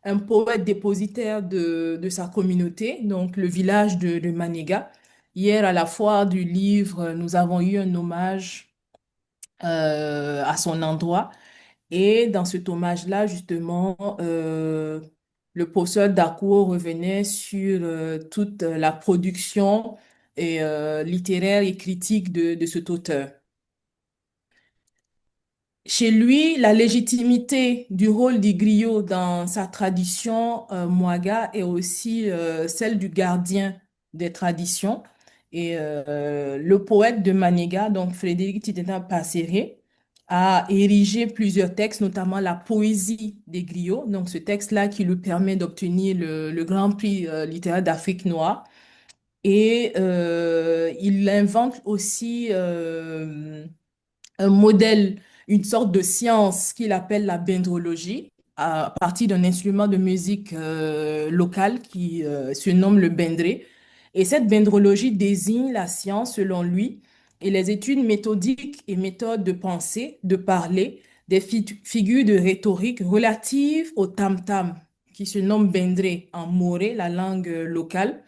un poète dépositaire de sa communauté, donc le village de Manéga. Hier, à la foire du livre, nous avons eu un hommage à son endroit. Et dans cet hommage-là, justement, le professeur Darcourt revenait sur toute la production littéraire et critique de cet auteur. Chez lui, la légitimité du rôle du griot dans sa tradition Mouaga est aussi celle du gardien des traditions. Et le poète de Maniga, donc Frédéric Titena Passéré, a érigé plusieurs textes, notamment la poésie des griots. Donc ce texte-là qui lui permet d'obtenir le Grand Prix littéraire d'Afrique noire. Et il invente aussi un modèle, une sorte de science qu'il appelle la bendrologie, à partir d'un instrument de musique local qui se nomme le bendré. Et cette bendrologie désigne la science, selon lui, et les études méthodiques et méthodes de pensée, de parler, des figures de rhétorique relatives au tam-tam, qui se nomme bendré en moré, la langue locale.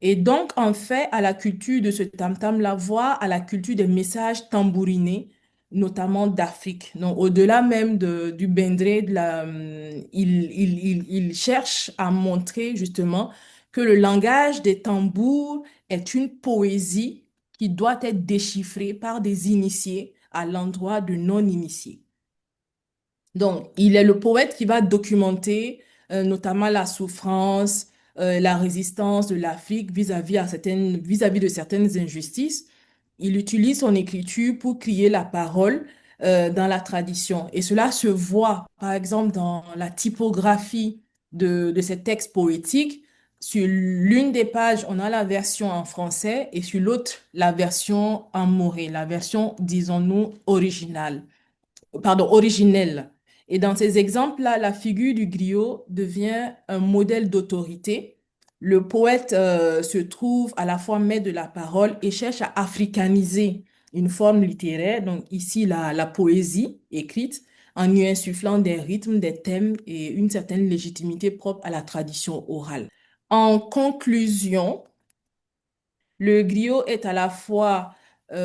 Et donc, en fait, à la culture de ce tam-tam-là, voire à la culture des messages tambourinés, notamment d'Afrique. Donc, au-delà même du bendré, il cherche à montrer justement que le langage des tambours est une poésie qui doit être déchiffrée par des initiés à l'endroit de non-initiés. Donc, il est le poète qui va documenter notamment la souffrance, la résistance de l'Afrique vis-à-vis de certaines injustices. Il utilise son écriture pour crier la parole dans la tradition. Et cela se voit, par exemple, dans la typographie de ces textes poétiques. Sur l'une des pages, on a la version en français et sur l'autre, la version en moré, la version, disons-nous, originale originelle. Et dans ces exemples-là, la figure du griot devient un modèle d'autorité. Le poète se trouve à la fois maître de la parole et cherche à africaniser une forme littéraire, donc ici la poésie écrite, en lui insufflant des rythmes, des thèmes et une certaine légitimité propre à la tradition orale. En conclusion, le griot est à la fois à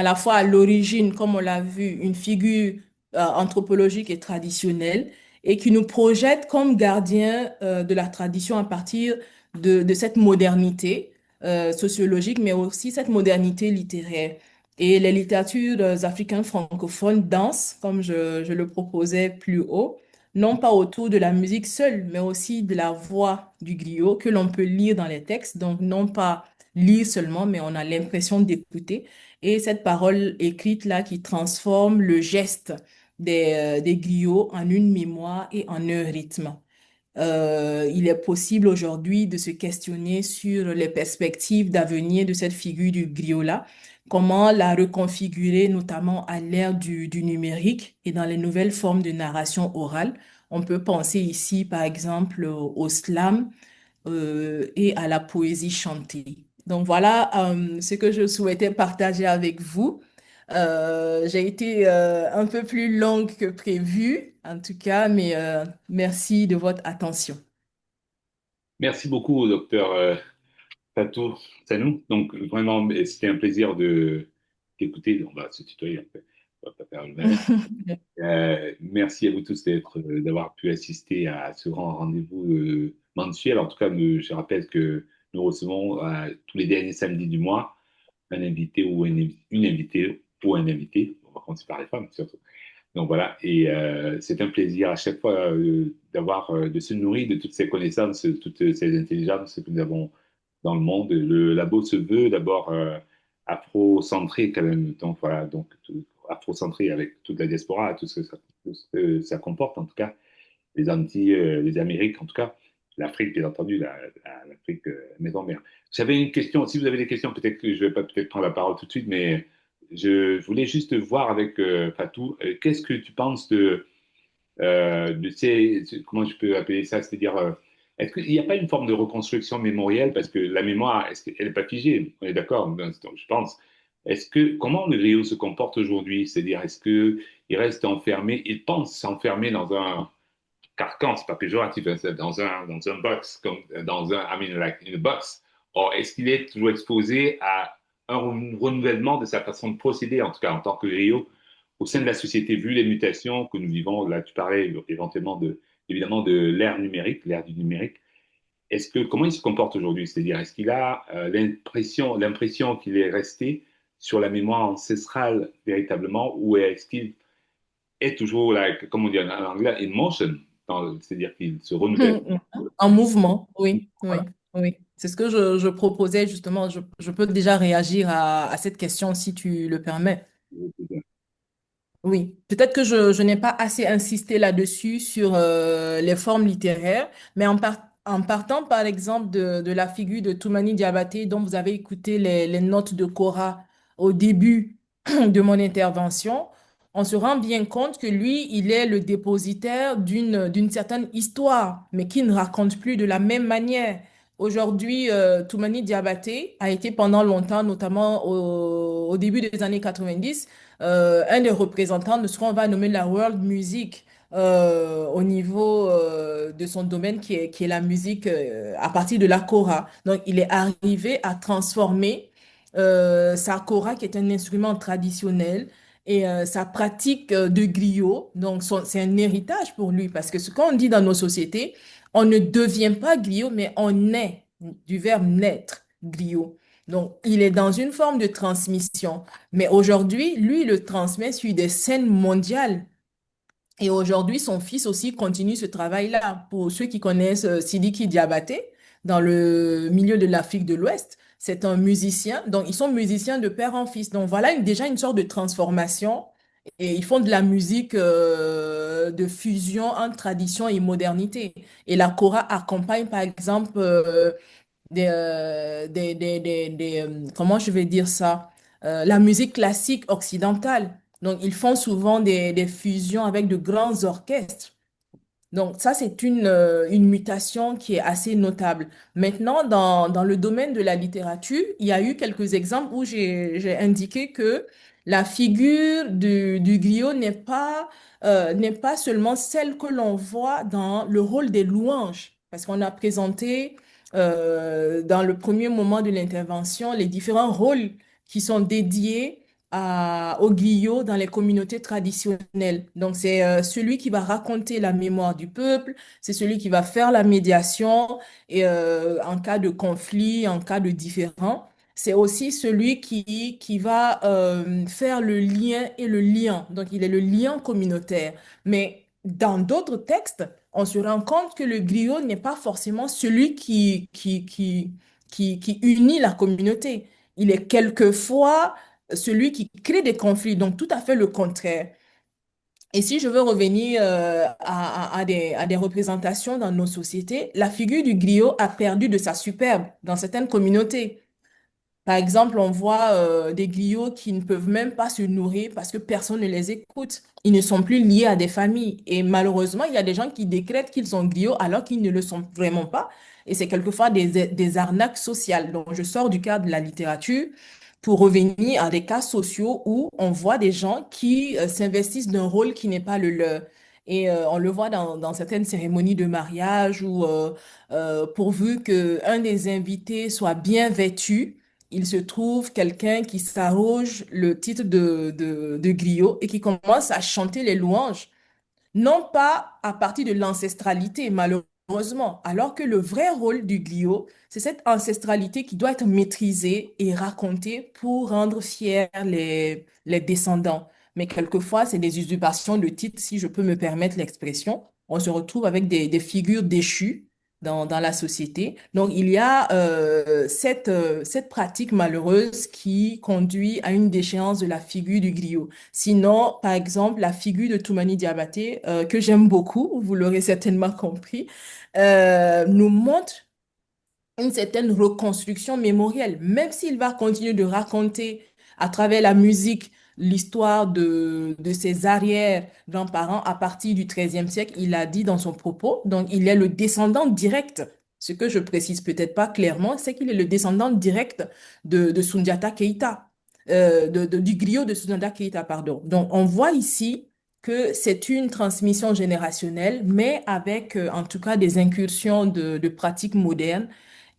la fois à l'origine, comme on l'a vu, une figure anthropologique et traditionnelle et qui nous projette comme gardien de la tradition à partir de cette modernité sociologique, mais aussi cette modernité littéraire. Et les littératures africaines francophones dansent, comme je le proposais plus haut, non pas autour de la musique seule, mais aussi de la voix du griot que l'on peut lire dans les textes. Donc, non pas lire seulement, mais on a l'impression d'écouter. Et cette parole écrite-là qui transforme le geste des griots en une mémoire et en un rythme. Il est possible aujourd'hui de se questionner sur les perspectives d'avenir de cette figure du griot-là, comment la reconfigurer, notamment à l'ère du numérique et dans les nouvelles formes de narration orale. On peut penser ici, par exemple, au slam et à la poésie chantée. Donc voilà ce que je souhaitais partager avec vous. J'ai été un peu plus longue que prévu, en tout cas, mais merci de votre attention. Merci beaucoup, docteur Fatou Sanou. Donc, vraiment, c'était un plaisir de t'écouter. On va se tutoyer, en fait. On va pas faire le mal. Merci à vous tous d'avoir pu assister à ce grand rendez-vous mensuel. En tout cas, je rappelle que nous recevons tous les derniers samedis du mois un invité ou une invitée ou un invité. On va commencer par les femmes, surtout. Donc voilà, et c'est un plaisir à chaque fois de se nourrir de toutes ces connaissances, de toutes ces intelligences que nous avons dans le monde. Le labo se veut d'abord afro-centré quand même, donc voilà, donc afro-centré avec toute la diaspora, tout ce que ça comporte en tout cas, les Antilles, les Amériques en tout cas, l'Afrique bien entendu, l'Afrique maison mère. J'avais une question, si vous avez des questions, peut-être que je vais pas peut-être prendre la parole tout de suite, mais je voulais juste voir avec Fatou, qu'est-ce que tu penses de ces, comment je peux appeler ça, c'est-à-dire, est-ce qu'il n'y a pas une forme de reconstruction mémorielle, parce que la mémoire, est-ce qu'elle n'est pas figée, on est d'accord, donc, je pense. Comment le griot se comporte aujourd'hui? C'est-à-dire, est-ce qu'il reste enfermé, il pense s'enfermer dans un carcan, c'est pas péjoratif, hein, c'est dans un box, comme dans un, I mean, like in a box, or est-ce qu'il est toujours exposé à un renouvellement de sa façon de procéder, en tout cas en tant que griot, au sein de la société, vu les mutations que nous vivons. Là, tu parlais éventuellement évidemment de l'ère numérique, l'ère du numérique. Comment il se comporte aujourd'hui? C'est-à-dire, est-ce qu'il a l'impression qu'il est resté sur la mémoire ancestrale véritablement, ou est-ce qu'il est toujours, là, comme on dit en anglais, in motion, c'est-à-dire qu'il se renouvelle? En mouvement, oui, oui, oui. C'est ce que je proposais justement. Je peux déjà réagir à cette question si tu le permets. Oui, peut-être que je n'ai pas assez insisté là-dessus sur les formes littéraires, mais en partant par exemple de la figure de Toumani Diabaté, dont vous avez écouté les notes de Cora au début de mon intervention, on se rend bien compte que lui, il est le dépositaire d'une certaine histoire, mais qui ne raconte plus de la même manière. Aujourd'hui, Toumani Diabaté a été pendant longtemps, notamment au début des années 90, un des représentants de ce qu'on va nommer la world music au niveau de son domaine qui est la musique à partir de la kora. Donc, il est arrivé à transformer sa kora, qui est un instrument traditionnel, et sa pratique de griot. Donc, c'est un héritage pour lui parce que ce qu'on dit dans nos sociétés, on ne devient pas griot, mais on est du verbe naître, griot. Donc, il est dans une forme de transmission. Mais aujourd'hui, lui, il le transmet sur des scènes mondiales. Et aujourd'hui, son fils aussi continue ce travail-là. Pour ceux qui connaissent Sidiki Diabaté, dans le milieu de l'Afrique de l'Ouest, c'est un musicien. Donc, ils sont musiciens de père en fils. Donc, voilà déjà une sorte de transformation. Et ils font de la musique de fusion entre tradition et modernité. Et la kora accompagne, par exemple, comment je vais dire ça, la musique classique occidentale. Donc, ils font souvent des fusions avec de grands orchestres. Donc, ça, c'est une mutation qui est assez notable. Maintenant, dans le domaine de la littérature, il y a eu quelques exemples où j'ai indiqué que la figure du griot n'est pas seulement celle que l'on voit dans le rôle des louanges, parce qu'on a présenté dans le premier moment de l'intervention les différents rôles qui sont dédiés au griot dans les communautés traditionnelles. Donc, c'est celui qui va raconter la mémoire du peuple, c'est celui qui va faire la médiation et, en cas de conflit, en cas de différend. C'est aussi celui qui va faire le lien et le lien. Donc, il est le lien communautaire. Mais dans d'autres textes, on se rend compte que le griot n'est pas forcément celui qui unit la communauté. Il est quelquefois celui qui crée des conflits, donc tout à fait le contraire. Et si je veux revenir à des représentations dans nos sociétés, la figure du griot a perdu de sa superbe dans certaines communautés. Par exemple, on voit des griots qui ne peuvent même pas se nourrir parce que personne ne les écoute. Ils ne sont plus liés à des familles. Et malheureusement, il y a des gens qui décrètent qu'ils sont griots alors qu'ils ne le sont vraiment pas. Et c'est quelquefois des arnaques sociales. Donc, je sors du cadre de la littérature pour revenir à des cas sociaux où on voit des gens qui s'investissent d'un rôle qui n'est pas le leur. Et on le voit dans certaines cérémonies de mariage où, pourvu qu'un des invités soit bien vêtu, il se trouve quelqu'un qui s'arroge le titre de griot et qui commence à chanter les louanges, non pas à partir de l'ancestralité, malheureusement, alors que le vrai rôle du griot, c'est cette ancestralité qui doit être maîtrisée et racontée pour rendre fiers les descendants. Mais quelquefois, c'est des usurpations de titres, si je peux me permettre l'expression. On se retrouve avec des figures déchues dans la société. Donc, il y a cette pratique malheureuse qui conduit à une déchéance de la figure du griot. Sinon, par exemple, la figure de Toumani Diabaté, que j'aime beaucoup, vous l'aurez certainement compris, nous montre une certaine reconstruction mémorielle, même s'il va continuer de raconter à travers la musique l'histoire de ses arrière-grands-parents à partir du XIIIe siècle, il a dit dans son propos. Donc, il est le descendant direct. Ce que je précise peut-être pas clairement, c'est qu'il est le descendant direct de Soundiata Keïta, du griot de Soundiata Keïta, pardon. Donc, on voit ici que c'est une transmission générationnelle, mais avec en tout cas des incursions de pratiques modernes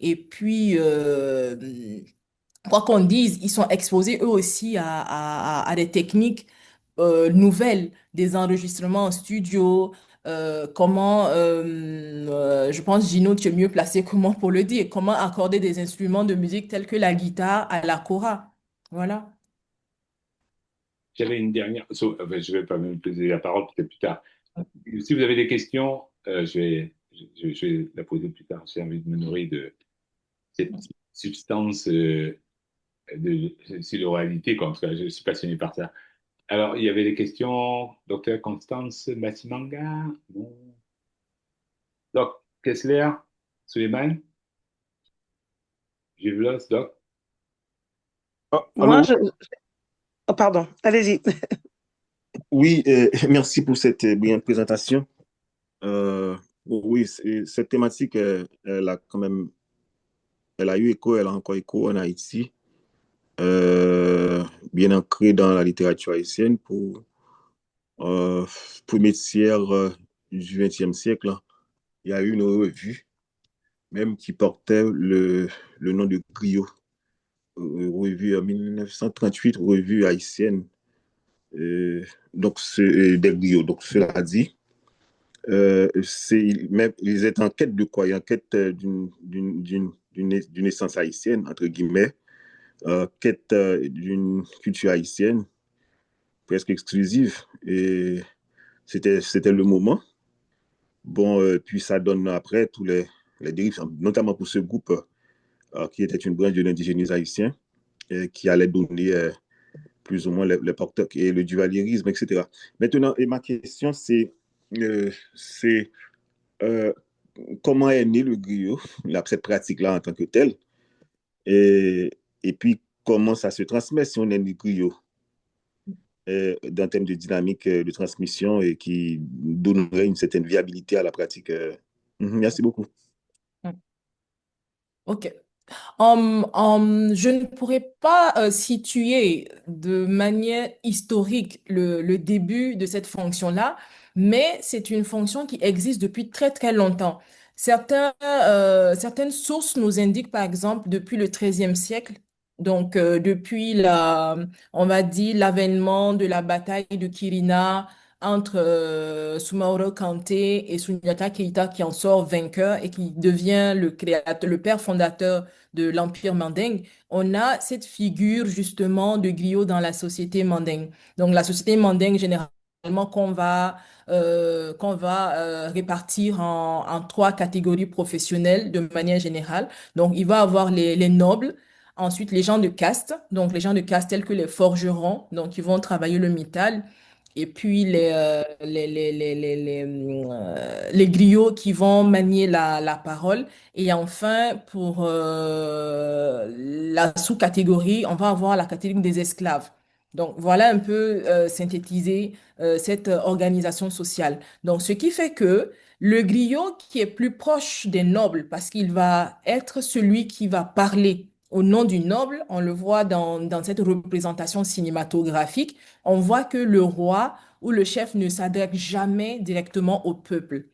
et puis, quoi qu'on dise, ils sont exposés eux aussi à des techniques nouvelles, des enregistrements en studio. Je pense, Gino, tu es mieux placé que moi pour le dire, comment accorder des instruments de musique tels que la guitare à la kora. Voilà. J'avais une dernière, enfin, je vais pas me poser la parole peut-être plus tard. Si vous avez des questions, je vais la poser plus tard. J'ai envie de me nourrir de cette substance sur l'oralité, quoi. En tout cas, je suis passionné par ça. Alors, il y avait des questions, docteur Constance Massimanga, non. Doc Kessler, Suleiman, Givlos, Doc. Ah, Moi, allô? oh, pardon, allez-y. Oui, merci pour cette brillante présentation. Oui, cette thématique, elle a quand même, elle a eu écho, elle a encore écho en Haïti, euh, bien ancrée dans la littérature haïtienne euh, premier tiers du XXe siècle, hein. Il y a eu une revue, même qui portait le nom de Griot, revue en 1938, revue haïtienne, euh, donc des griots. Donc, cela dit, même, ils étaient en quête de quoi? Ils en quête d'une essence haïtienne, entre guillemets, quête d'une culture haïtienne presque exclusive. Et c'était le moment. Bon, puis ça donne après tous les dérives, notamment pour ce groupe qui était une branche de l'indigénisme haïtien, qui allait donner plus ou moins les porteurs et le duvalierisme, etc. Maintenant, et ma question, c'est euh, comment est né le griot, cette pratique-là en tant que telle, et, et puis comment ça se transmet si on est né griot, d'un thème de dynamique de transmission et qui donnerait une certaine viabilité à la pratique. Merci beaucoup. OK. Je ne pourrais pas situer de manière historique le début de cette fonction-là, mais c'est une fonction qui existe depuis très très longtemps. Certaines sources nous indiquent, par exemple, depuis le XIIIe siècle, donc depuis on va dire, l'avènement de la bataille de Quirina entre Soumaoro Kanté et Souniata Keïta qui en sort vainqueur et qui devient le créateur, le père fondateur de l'Empire mandingue, on a cette figure justement de griot dans la société mandingue. Donc la société mandingue, généralement, qu'on va répartir en trois catégories professionnelles de manière générale. Donc il va avoir les nobles, ensuite les gens de caste, donc les gens de caste tels que les forgerons, donc ils vont travailler le métal. Et puis les griots qui vont manier la parole. Et enfin, pour la sous-catégorie, on va avoir la catégorie des esclaves. Donc, voilà un peu synthétiser cette organisation sociale. Donc, ce qui fait que le griot qui est plus proche des nobles, parce qu'il va être celui qui va parler au nom du noble, on le voit dans cette représentation cinématographique, on voit que le roi ou le chef ne s'adresse jamais directement au peuple.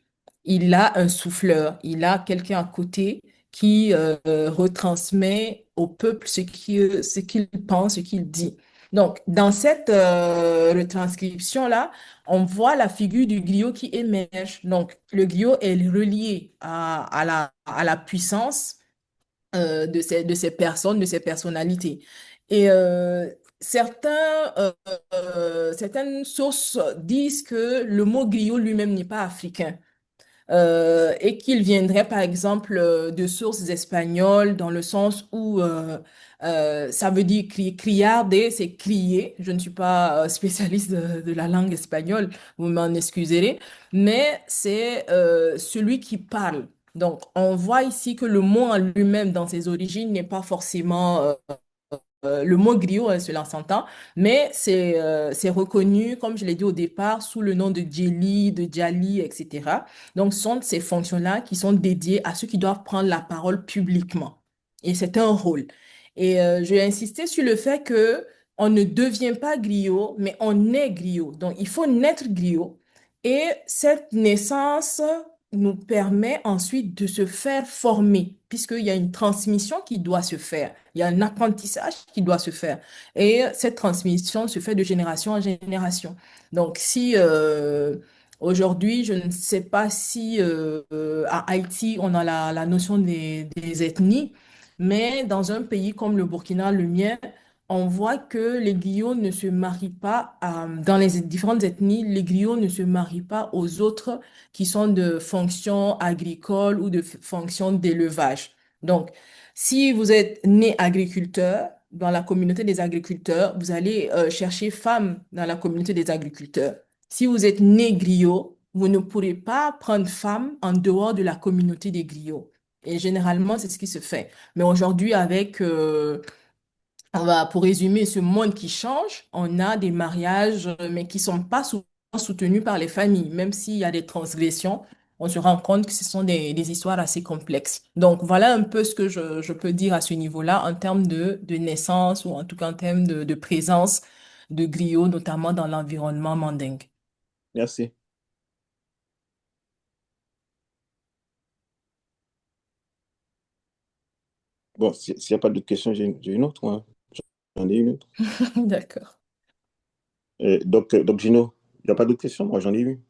Il a un souffleur, il a quelqu'un à côté qui retransmet au peuple ce qu'il pense, ce qu'il dit. Donc, dans cette retranscription-là, on voit la figure du griot qui émerge. Donc, le griot est relié à la puissance de ces personnes, de ces personnalités. Et certaines sources disent que le mot griot lui-même n'est pas africain et qu'il viendrait par exemple de sources espagnoles dans le sens où ça veut dire criarde, c'est crier. Je ne suis pas spécialiste de la langue espagnole, vous m'en excuserez, mais c'est celui qui parle. Donc, on voit ici que le mot en lui-même, dans ses origines, n'est pas forcément le mot griot, cela s'entend, mais c'est reconnu, comme je l'ai dit au départ, sous le nom de djeli, de djali, etc. Donc, ce sont ces fonctions-là qui sont dédiées à ceux qui doivent prendre la parole publiquement. Et c'est un rôle. Et je vais insister sur le fait que on ne devient pas griot, mais on est griot. Donc, il faut naître griot. Et cette naissance nous permet ensuite de se faire former, puisqu'il y a une transmission qui doit se faire, il y a un apprentissage qui doit se faire. Et cette transmission se fait de génération en génération. Donc, si aujourd'hui, je ne sais pas si à Haïti, on a la notion des ethnies, mais dans un pays comme le Burkina, le mien, on voit que les griots ne se marient pas, dans les différentes ethnies, les griots ne se marient pas aux autres qui sont de fonctions agricoles ou de fonctions d'élevage. Donc, si vous êtes né agriculteur, dans la communauté des agriculteurs, vous allez chercher femme dans la communauté des agriculteurs. Si vous êtes né griot, vous ne pourrez pas prendre femme en dehors de la communauté des griots. Et généralement, c'est ce qui se fait. Mais aujourd'hui, avec pour résumer, ce monde qui change, on a des mariages, mais qui sont pas souvent soutenus par les familles. Même s'il y a des transgressions, on se rend compte que ce sont des histoires assez complexes. Donc, voilà un peu ce que je peux dire à ce niveau-là en termes de naissance ou en tout cas en termes de présence de griots, notamment dans l'environnement mandingue. Merci. Bon, s'il n'y a pas d'autres questions, j'ai une autre, moi. J'en ai une autre. D'accord. Donc, Gino, il n'y a pas d'autres questions? Moi, j'en ai une.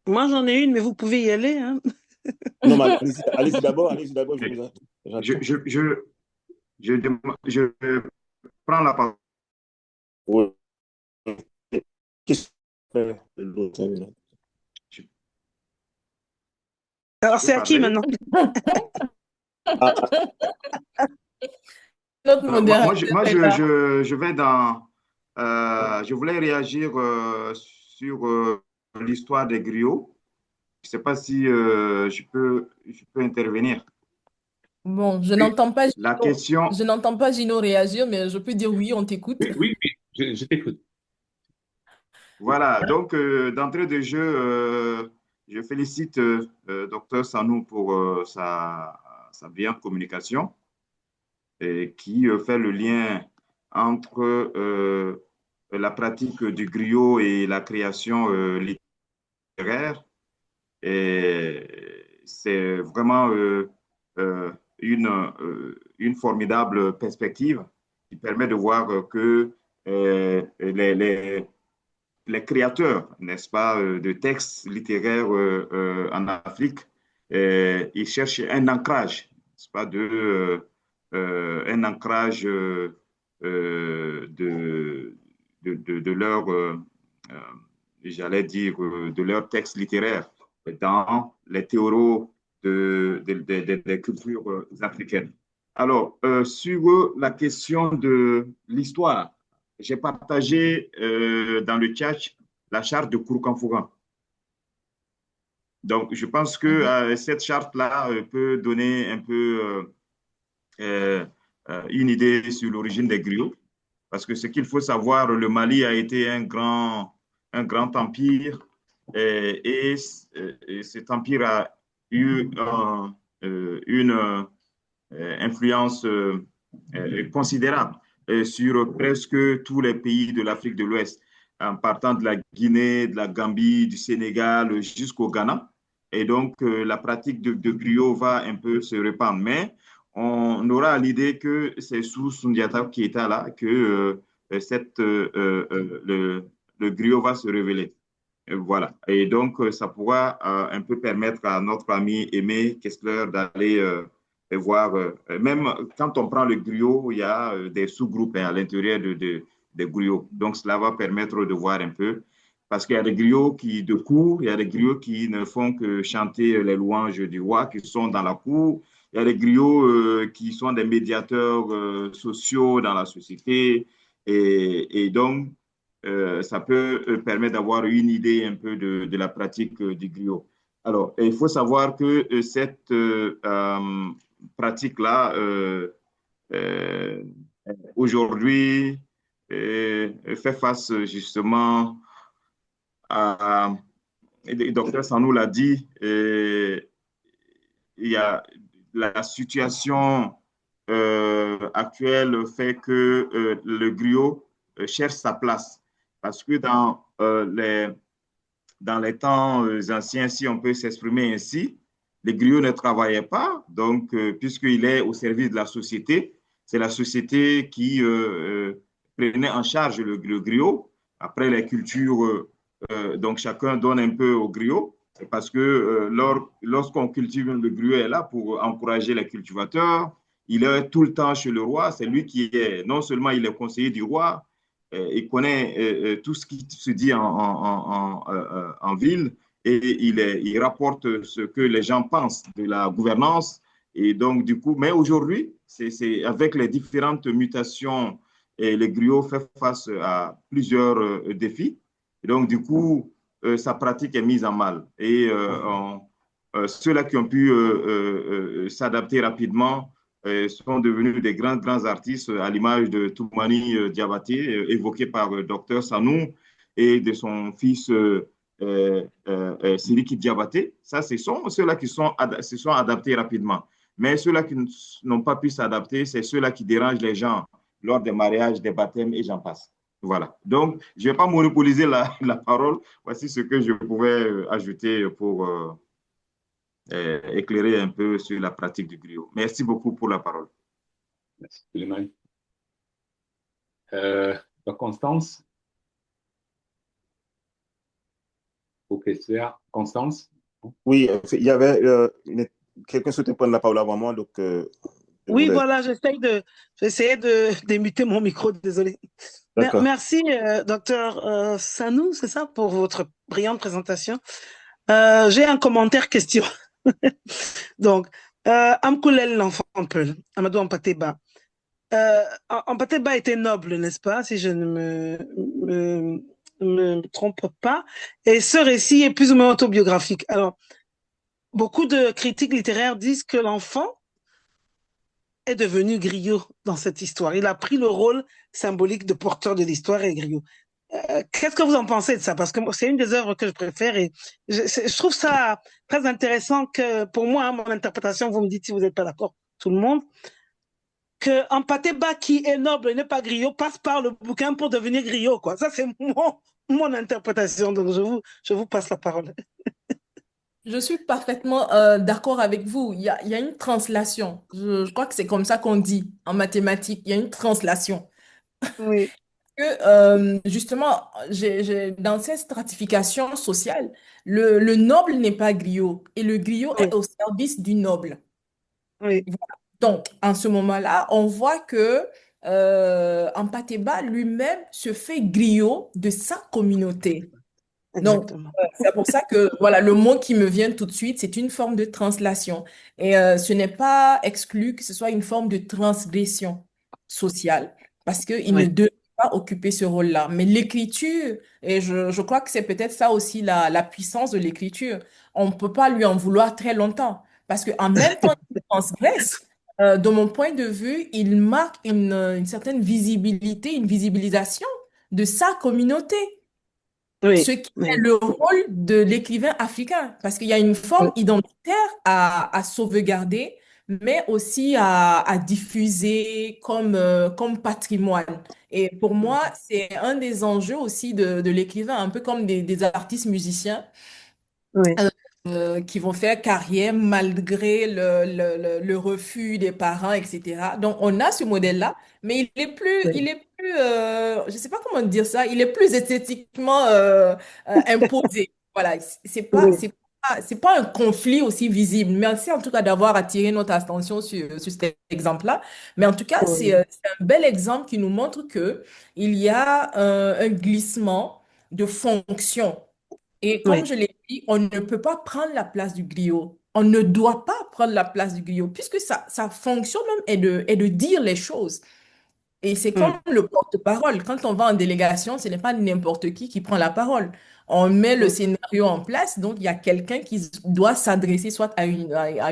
Moi, j'en ai une, mais vous pouvez y aller, hein. Non, mais allez-y d'abord, je vous Je, j'attends. je, je, je prends la parole. Ouais. Qu'est-ce que l'autre, là? Je Alors, peux c'est à qui parler. maintenant? Ah, Notre Moi, modérateur est là. je vais je voulais réagir sur l'histoire des griots. Je ne sais pas si je peux intervenir. Bon, Oui, la question, Je n'entends pas Gino réagir, mais je peux dire oui, on t'écoute. Oui, oui, oui, je t'écoute. voilà. Donc, d'entrée de jeu, je félicite Dr Sanou pour sa brillante communication et qui fait le lien entre la pratique du griot et la création littéraire. Et c'est vraiment une formidable perspective qui permet de voir que les créateurs, n'est-ce pas, de textes littéraires en Afrique, ils cherchent un ancrage, n'est-ce pas, un ancrage de leur, j'allais dire, de leur texte littéraire dans les théories des cultures africaines. Alors, sur la question de l'histoire, j'ai partagé dans le chat la charte de Kourkanfouran. Donc, je pense que cette charte-là peut donner un peu une idée sur l'origine des griots. Parce que ce qu'il faut savoir, le Mali a été un grand empire et cet empire a eu une influence considérable sur presque tous les pays de l'Afrique de l'Ouest, en partant de la Guinée, de la Gambie, du Sénégal jusqu'au Ghana. Et donc, la pratique de griot va un peu se répandre. Mais on aura l'idée que c'est sous Sundiata Keita là que le griot va se révéler. Voilà. Et donc, ça pourra un peu permettre à notre ami Aimé Kessler d'aller voir, même quand on prend le griot, il y a des sous-groupes à l'intérieur des griots. Donc, cela va permettre de voir un peu, parce qu'il y a des griots qui de cour, il y a des griots qui ne font que chanter les louanges du roi, qui sont dans la cour. Il y a des griots qui sont des médiateurs sociaux dans la société. Et donc, ça peut permettre d'avoir une idée un peu de la pratique du griot. Alors, il faut savoir que cette pratique-là, aujourd'hui, fait face justement à, et le docteur Sanou l'a dit, il y a la situation actuelle fait que le griot cherche sa place. Parce que dans dans les temps anciens, si on peut s'exprimer ainsi, les griots ne travaillaient pas, donc puisqu'il est au service de la société, c'est la société qui prenait en charge le griot. Après les cultures, donc chacun donne un peu au griot. C'est parce que lorsqu'on cultive le griot est là pour encourager les cultivateurs. Il est tout le temps chez le roi. C'est lui qui est, non seulement il est conseiller du roi, il connaît tout ce qui se dit en ville et il rapporte ce que les gens pensent de la gouvernance. Et donc, du coup, mais aujourd'hui, c'est avec les différentes mutations, et les griots fait face à plusieurs défis. Et donc, du coup, sa pratique est mise en mal. Et ceux-là qui ont pu s'adapter rapidement sont devenus des grands artistes, à l'image de Toumani Diabaté, évoqué par Dr Sanou, et de son fils Siriki Diabaté. Ça, ce sont ceux-là qui se sont adaptés rapidement. Mais ceux-là qui n'ont pas pu s'adapter, c'est ceux-là qui dérangent les gens lors des mariages, des baptêmes, et j'en passe. Voilà. Donc, je ne vais pas monopoliser la parole. Voici ce que je pouvais ajouter pour éclairer un peu sur la pratique du griot. Merci beaucoup pour la parole. Merci, Suleiman. Donc, Constance, ok, c'est Constance. Oui, il y avait quelqu'un souhaitait prendre la parole avant moi, donc oui, voilà, j'essayais de démuter mon micro, désolé. Merci, docteur Sanou, c'est ça, pour votre brillante présentation. J'ai un commentaire question. Donc, Amkoulel l'enfant Peul, Amadou Ampateba. Ampateba était noble, n'est-ce pas, si je ne me trompe pas. Et ce récit est plus ou moins autobiographique. Alors, beaucoup de critiques littéraires disent que l'enfant est devenu griot dans cette histoire. Il a pris le rôle symbolique de porteur de l'histoire et griot. Qu'est-ce que vous en pensez de ça? Parce que c'est une des œuvres que je préfère et je trouve ça très intéressant que, pour moi, mon interprétation, vous me dites si vous n'êtes pas d'accord, tout le monde, que Ampateba, qui est noble et n'est pas griot, passe par le bouquin pour devenir griot, quoi. Ça, c'est mon interprétation. Donc, je vous passe la parole. Je suis parfaitement d'accord avec vous. Il y a une translation. Je crois que c'est comme ça qu'on dit en mathématiques. Il y a une translation. Oui. Justement, dans cette stratification sociale, le noble n'est pas griot et le griot Oui. est au service du noble. Oui. Voilà. Donc, en ce moment-là, on voit que Ampateba lui-même se fait griot de sa communauté. Donc, Exactement. c'est pour ça que voilà, le mot qui me vient tout de suite, c'est une forme de translation. Et ce n'est pas exclu que ce soit une forme de transgression sociale, parce qu'il ne Oui. devait pas occuper ce rôle-là. Mais l'écriture, et je crois que c'est peut-être ça aussi la puissance de l'écriture, on ne peut pas lui en vouloir très longtemps, parce qu'en même temps qu'il transgresse, de mon point de vue, il marque une certaine visibilité, une visibilisation de sa communauté. Oui. Ce qui Oui. est le rôle de l'écrivain africain, parce qu'il y a une forme identitaire à sauvegarder, mais aussi à diffuser comme patrimoine. Et pour moi, c'est un des enjeux aussi de l'écrivain, un peu comme des artistes musiciens Oui. qui vont faire carrière malgré le refus des parents, etc. Donc, on a ce modèle-là, mais je sais pas comment dire ça, il est plus esthétiquement imposé. Voilà, c'est pas un conflit aussi visible. Merci en tout cas d'avoir attiré notre attention sur cet exemple-là. Mais en tout cas, c'est un bel exemple qui nous montre que il y a un glissement de fonction. Et comme Oui. je l'ai dit, on ne peut pas prendre la place du griot. On ne doit pas prendre la place du griot, puisque sa fonction même est de dire les choses. Et c'est comme le porte-parole. Quand on va en délégation, ce n'est pas n'importe qui prend la parole. On met le scénario en place, donc il y a quelqu'un qui doit s'adresser soit à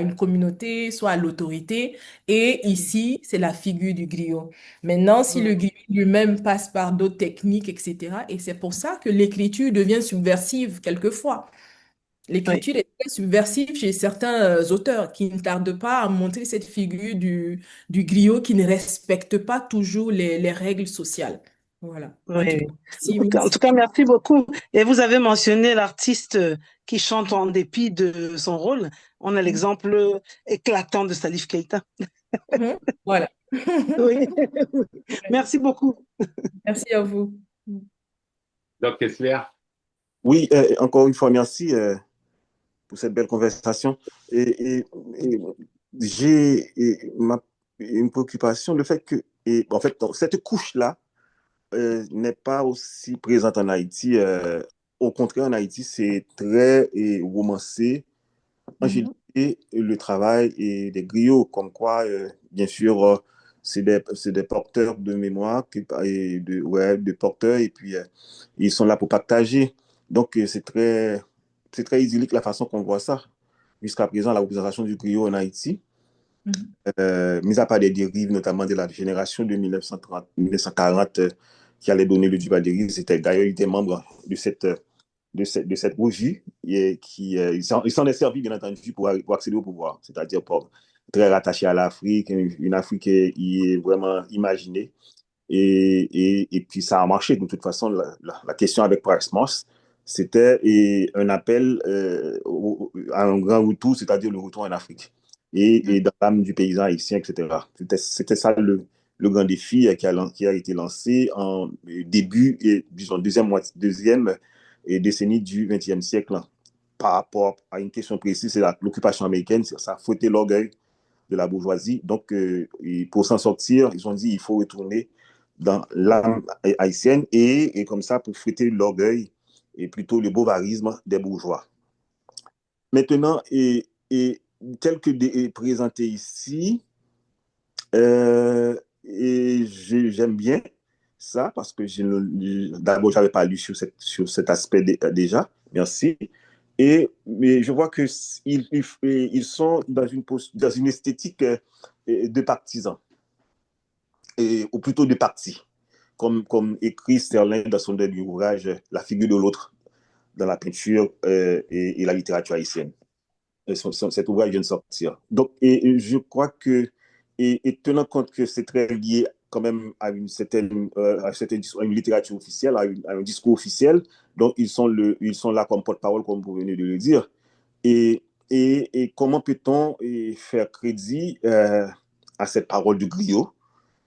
une communauté, soit à l'autorité. Et ici, c'est la figure du griot. Maintenant, si le griot lui-même passe par d'autres techniques, etc., et c'est pour ça que l'écriture devient subversive quelquefois. Oui. L'écriture est très subversive chez certains auteurs qui ne tardent pas à montrer cette figure du griot qui ne respecte pas toujours les règles sociales. Voilà. Oui. Merci, En tout cas, merci beaucoup. Et vous avez mentionné l'artiste qui chante en dépit de son rôle. On a l'exemple éclatant de Salif Keita. Voilà. Oui. Merci beaucoup. Merci à vous. Doc Kessler. Oui, encore une fois, merci pour cette belle conversation. Et j'ai une préoccupation, le fait que, en fait, cette couche-là n'est pas aussi présente en Haïti. Au contraire, en Haïti, c'est très romancé. Et le travail et des griots, comme quoi, bien sûr, c'est des porteurs de mémoire, de porteurs, et puis ils sont là pour partager. Donc, c'est très idyllique la façon qu'on voit ça. Jusqu'à présent, la représentation du griot en Haïti, mis à part des dérives, notamment de la génération de 1930-1940, qui allait donner le Duba dérive, c'était d'ailleurs, il était membre de cette revue et il s'en est servi, bien entendu, pour accéder au pouvoir, c'est-à-dire très rattaché à l'Afrique, une Afrique qui est vraiment imaginée. Et puis ça a marché. De toute façon, la question avec Price Moss, c'était un appel à un grand retour, c'est-à-dire le retour en Afrique et dans l'âme du paysan haïtien, etc. C'était ça le grand défi qui a été lancé en début, disons, deuxième décennie du XXe siècle, hein. Par rapport à une question précise, c'est l'occupation américaine, ça a fouetté l'orgueil de la bourgeoisie. Donc, pour s'en sortir, ils ont dit il faut retourner dans l'âme haïtienne et comme ça, pour fouetter l'orgueil et plutôt le bavarisme des bourgeois. Maintenant, tel que présenté ici, j'aime bien ça parce que d'abord, je n'avais pas lu sur cet aspect déjà. Merci. Mais je vois qu'ils sont dans une esthétique de partisans, ou plutôt de partis, comme écrit Sterling dans son dernier ouvrage, La figure de l'autre, dans la peinture et la littérature haïtienne. Cet ouvrage vient de sortir. Donc, je crois que, et tenant compte que c'est très lié quand même à une littérature officielle, à un discours officiel, donc ils sont là comme porte-parole, comme vous venez de le dire. Et comment peut-on faire crédit à cette parole du griot,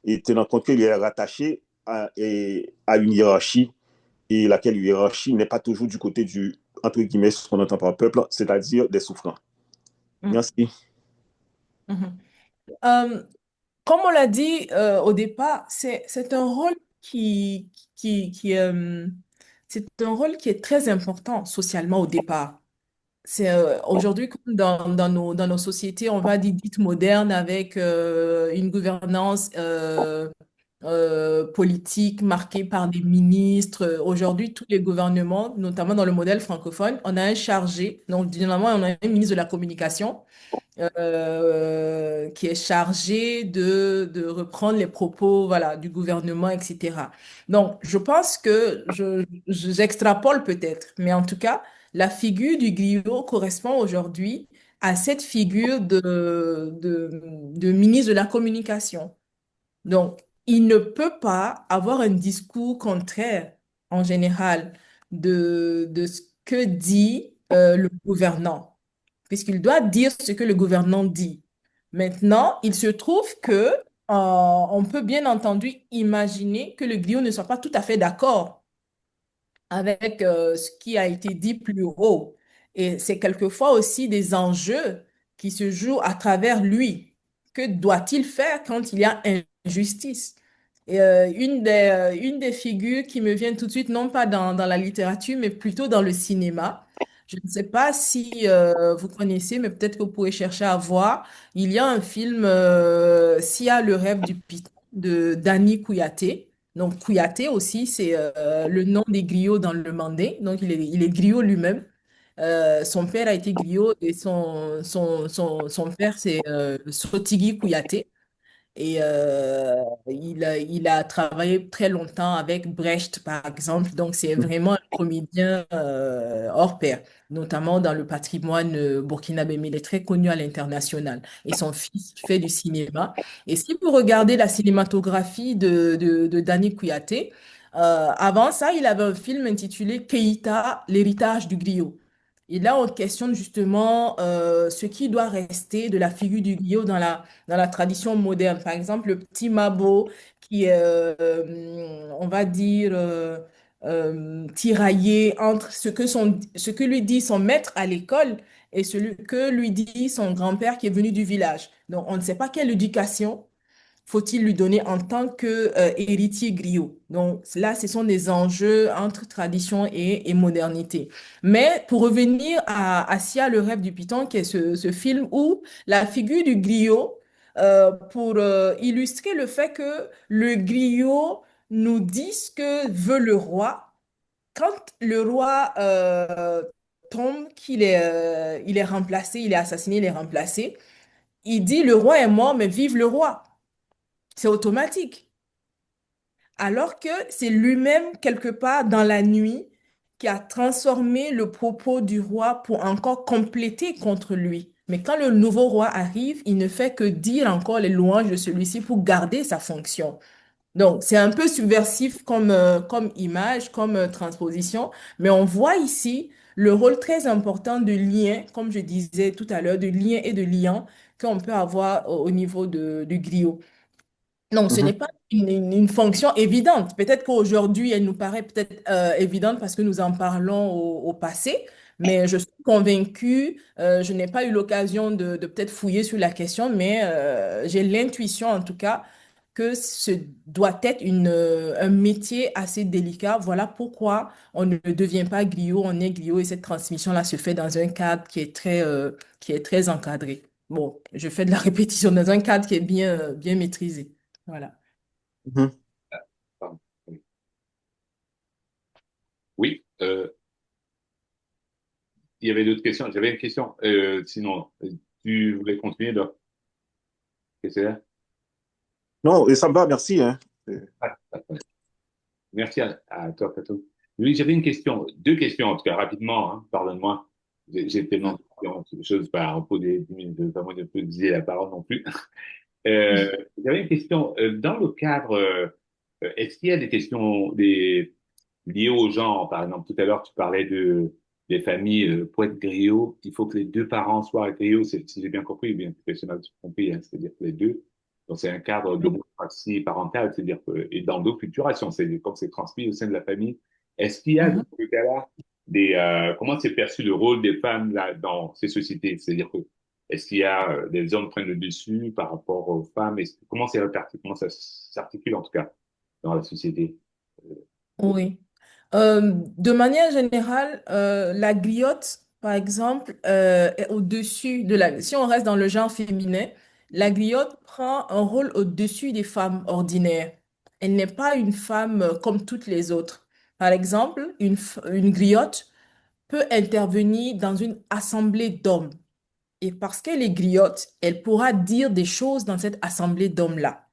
et tenant compte qu'il est rattaché à une hiérarchie, et laquelle hiérarchie n'est pas toujours du côté du, entre guillemets, ce qu'on entend par peuple, c'est-à-dire des souffrants. Merci. Comme on l'a dit au départ, c'est un rôle c'est un rôle qui est très important socialement au départ. C'est aujourd'hui, comme dans nos sociétés, on va dire dites modernes, avec une gouvernance politique marquée par des ministres. Aujourd'hui, tous les gouvernements, notamment dans le modèle francophone, on a un chargé. Donc, généralement, on a un ministre de la communication qui est chargé de reprendre les propos, voilà, du gouvernement, etc. Donc, je pense que j'extrapole peut-être, mais en tout cas, la figure du griot correspond aujourd'hui à cette figure de ministre de la communication. Donc, il ne peut pas avoir un discours contraire, en général, de ce que dit le gouvernant, puisqu'il doit dire ce que le gouvernant dit. Maintenant, il se trouve que on peut bien entendu imaginer que le griot ne soit pas tout à fait d'accord avec ce qui a été dit plus haut. Et c'est quelquefois aussi des enjeux qui se jouent à travers lui. Que doit-il faire quand il y a injustice? Et une des figures qui me vient tout de suite, non pas dans la littérature, mais plutôt dans le cinéma. Je ne sais pas si vous connaissez, mais peut-être que vous pourrez chercher à voir. Il y a un film, Sia, le rêve du python, de Danny Kouyaté. Donc, Kouyaté aussi, c'est le nom des griots dans le Mandé. Donc, il est griot lui-même. Son père a été griot et son père, c'est Sotigui Kouyaté. Et il a travaillé très longtemps avec Brecht, par exemple. Donc, c'est vraiment un comédien hors pair, notamment dans le patrimoine burkinabé. Mais il est très connu à l'international. Et son fils fait du cinéma. Et si vous regardez la cinématographie de Danny Kouyaté, Avant ça, il avait un film intitulé Keïta, l'héritage du griot. Et là, on questionne justement ce qui doit rester de la figure du griot dans la tradition moderne. Par exemple, le petit Mabo qui est, on va dire, tiraillé entre ce que lui dit son maître à l'école et ce que lui dit son grand-père qui est venu du village. Donc, on ne sait pas quelle éducation faut-il lui donner en tant que héritier griot. Donc là, ce sont des enjeux entre tradition et modernité. Mais pour revenir à Sia, le rêve du python, qui est ce film où la figure du griot, pour illustrer le fait que le griot nous dit ce que veut le roi, quand le roi tombe, il est remplacé, il est assassiné, il est remplacé, il dit le roi est mort, mais vive le roi. C'est automatique. Alors que c'est lui-même, quelque part dans la nuit, qui a transformé le propos du roi pour encore compléter contre lui. Mais quand le nouveau roi arrive, il ne fait que dire encore les louanges de celui-ci pour garder sa fonction. Donc, c'est un peu subversif comme image, comme transposition, mais on voit ici le rôle très important de lien, comme je disais tout à l'heure, de lien et de liant qu'on peut avoir au niveau du griot. Non, ce n'est Mhm. pas une fonction évidente. Peut-être qu'aujourd'hui, elle nous paraît peut-être évidente parce que nous en parlons au passé, mais je suis convaincue, je n'ai pas eu l'occasion de peut-être fouiller sur la question, mais j'ai l'intuition en tout cas que ce doit être un métier assez délicat. Voilà pourquoi on ne devient pas griot, on est griot et cette transmission-là se fait dans un cadre qui est très encadré. Bon, je fais de la répétition dans un cadre qui est bien maîtrisé. Voilà. Mhm. Pardon. Oui, il y avait d'autres questions. J'avais une question. Sinon, tu voulais continuer là? Qu'est-ce que c'est? Non, et ça me va, merci, hein. Ah, merci à toi, Kato. Oui, j'avais une question, deux questions en tout cas, rapidement, hein, pardonne-moi. J'ai tellement de choses à poser 10 minutes, pas moi de plus dire la parole non plus. J'avais une question. Dans le cadre, est-ce qu'il y a des questions liées au genre? Par exemple, tout à l'heure, tu parlais des familles pour être griot, il faut que les deux parents soient griots, si j'ai bien compris, ou bien que j'ai mal compris, hein, c'est-à-dire que les deux. Donc, c'est un cadre d'homopraxie parentale, c'est-à-dire que, et d'endoculturation, c'est comme c'est transmis au sein de la famille. Est-ce qu'il y a, dans Mhm. ce cas-là, comment c'est perçu le rôle des femmes là, dans ces sociétés? C'est-à-dire que est-ce qu'il y a des hommes prennent le dessus par rapport aux femmes? Comment c'est réparti? Comment ça s'articule en tout cas dans la société? Oui. De manière générale, la griotte, par exemple, est au-dessus de la... Si on reste dans le genre féminin, la griotte prend un rôle au-dessus des femmes ordinaires. Elle n'est pas une femme comme toutes les autres. Par exemple, une griotte peut intervenir dans une assemblée d'hommes. Et parce qu'elle est griotte, elle pourra dire des choses dans cette assemblée d'hommes-là.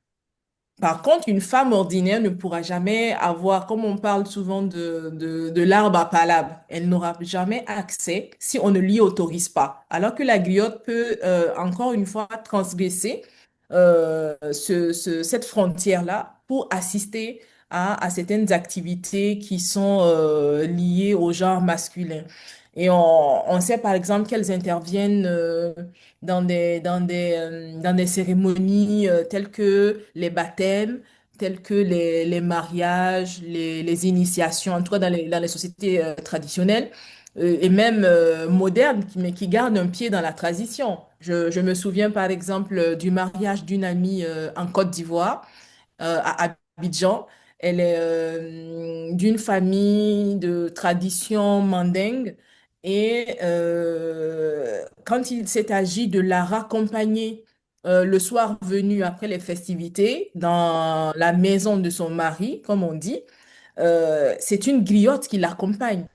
Par contre, une femme ordinaire ne pourra jamais avoir, comme on parle souvent de l'arbre à palabre, elle n'aura jamais accès si on ne l'y autorise pas. Alors que la griotte peut, encore une fois, transgresser cette frontière-là pour assister à certaines activités qui sont liées au genre masculin. Et on sait par exemple qu'elles interviennent dans des cérémonies telles que les baptêmes, telles que les mariages, les initiations, en tout cas dans les sociétés traditionnelles et même modernes, mais qui gardent un pied dans la tradition. Je me souviens par exemple du mariage d'une amie en Côte d'Ivoire à Abidjan. Elle est d'une famille de tradition mandingue. Et quand il s'est agi de la raccompagner le soir venu après les festivités dans la maison de son mari, comme on dit, c'est une griotte qui l'accompagne.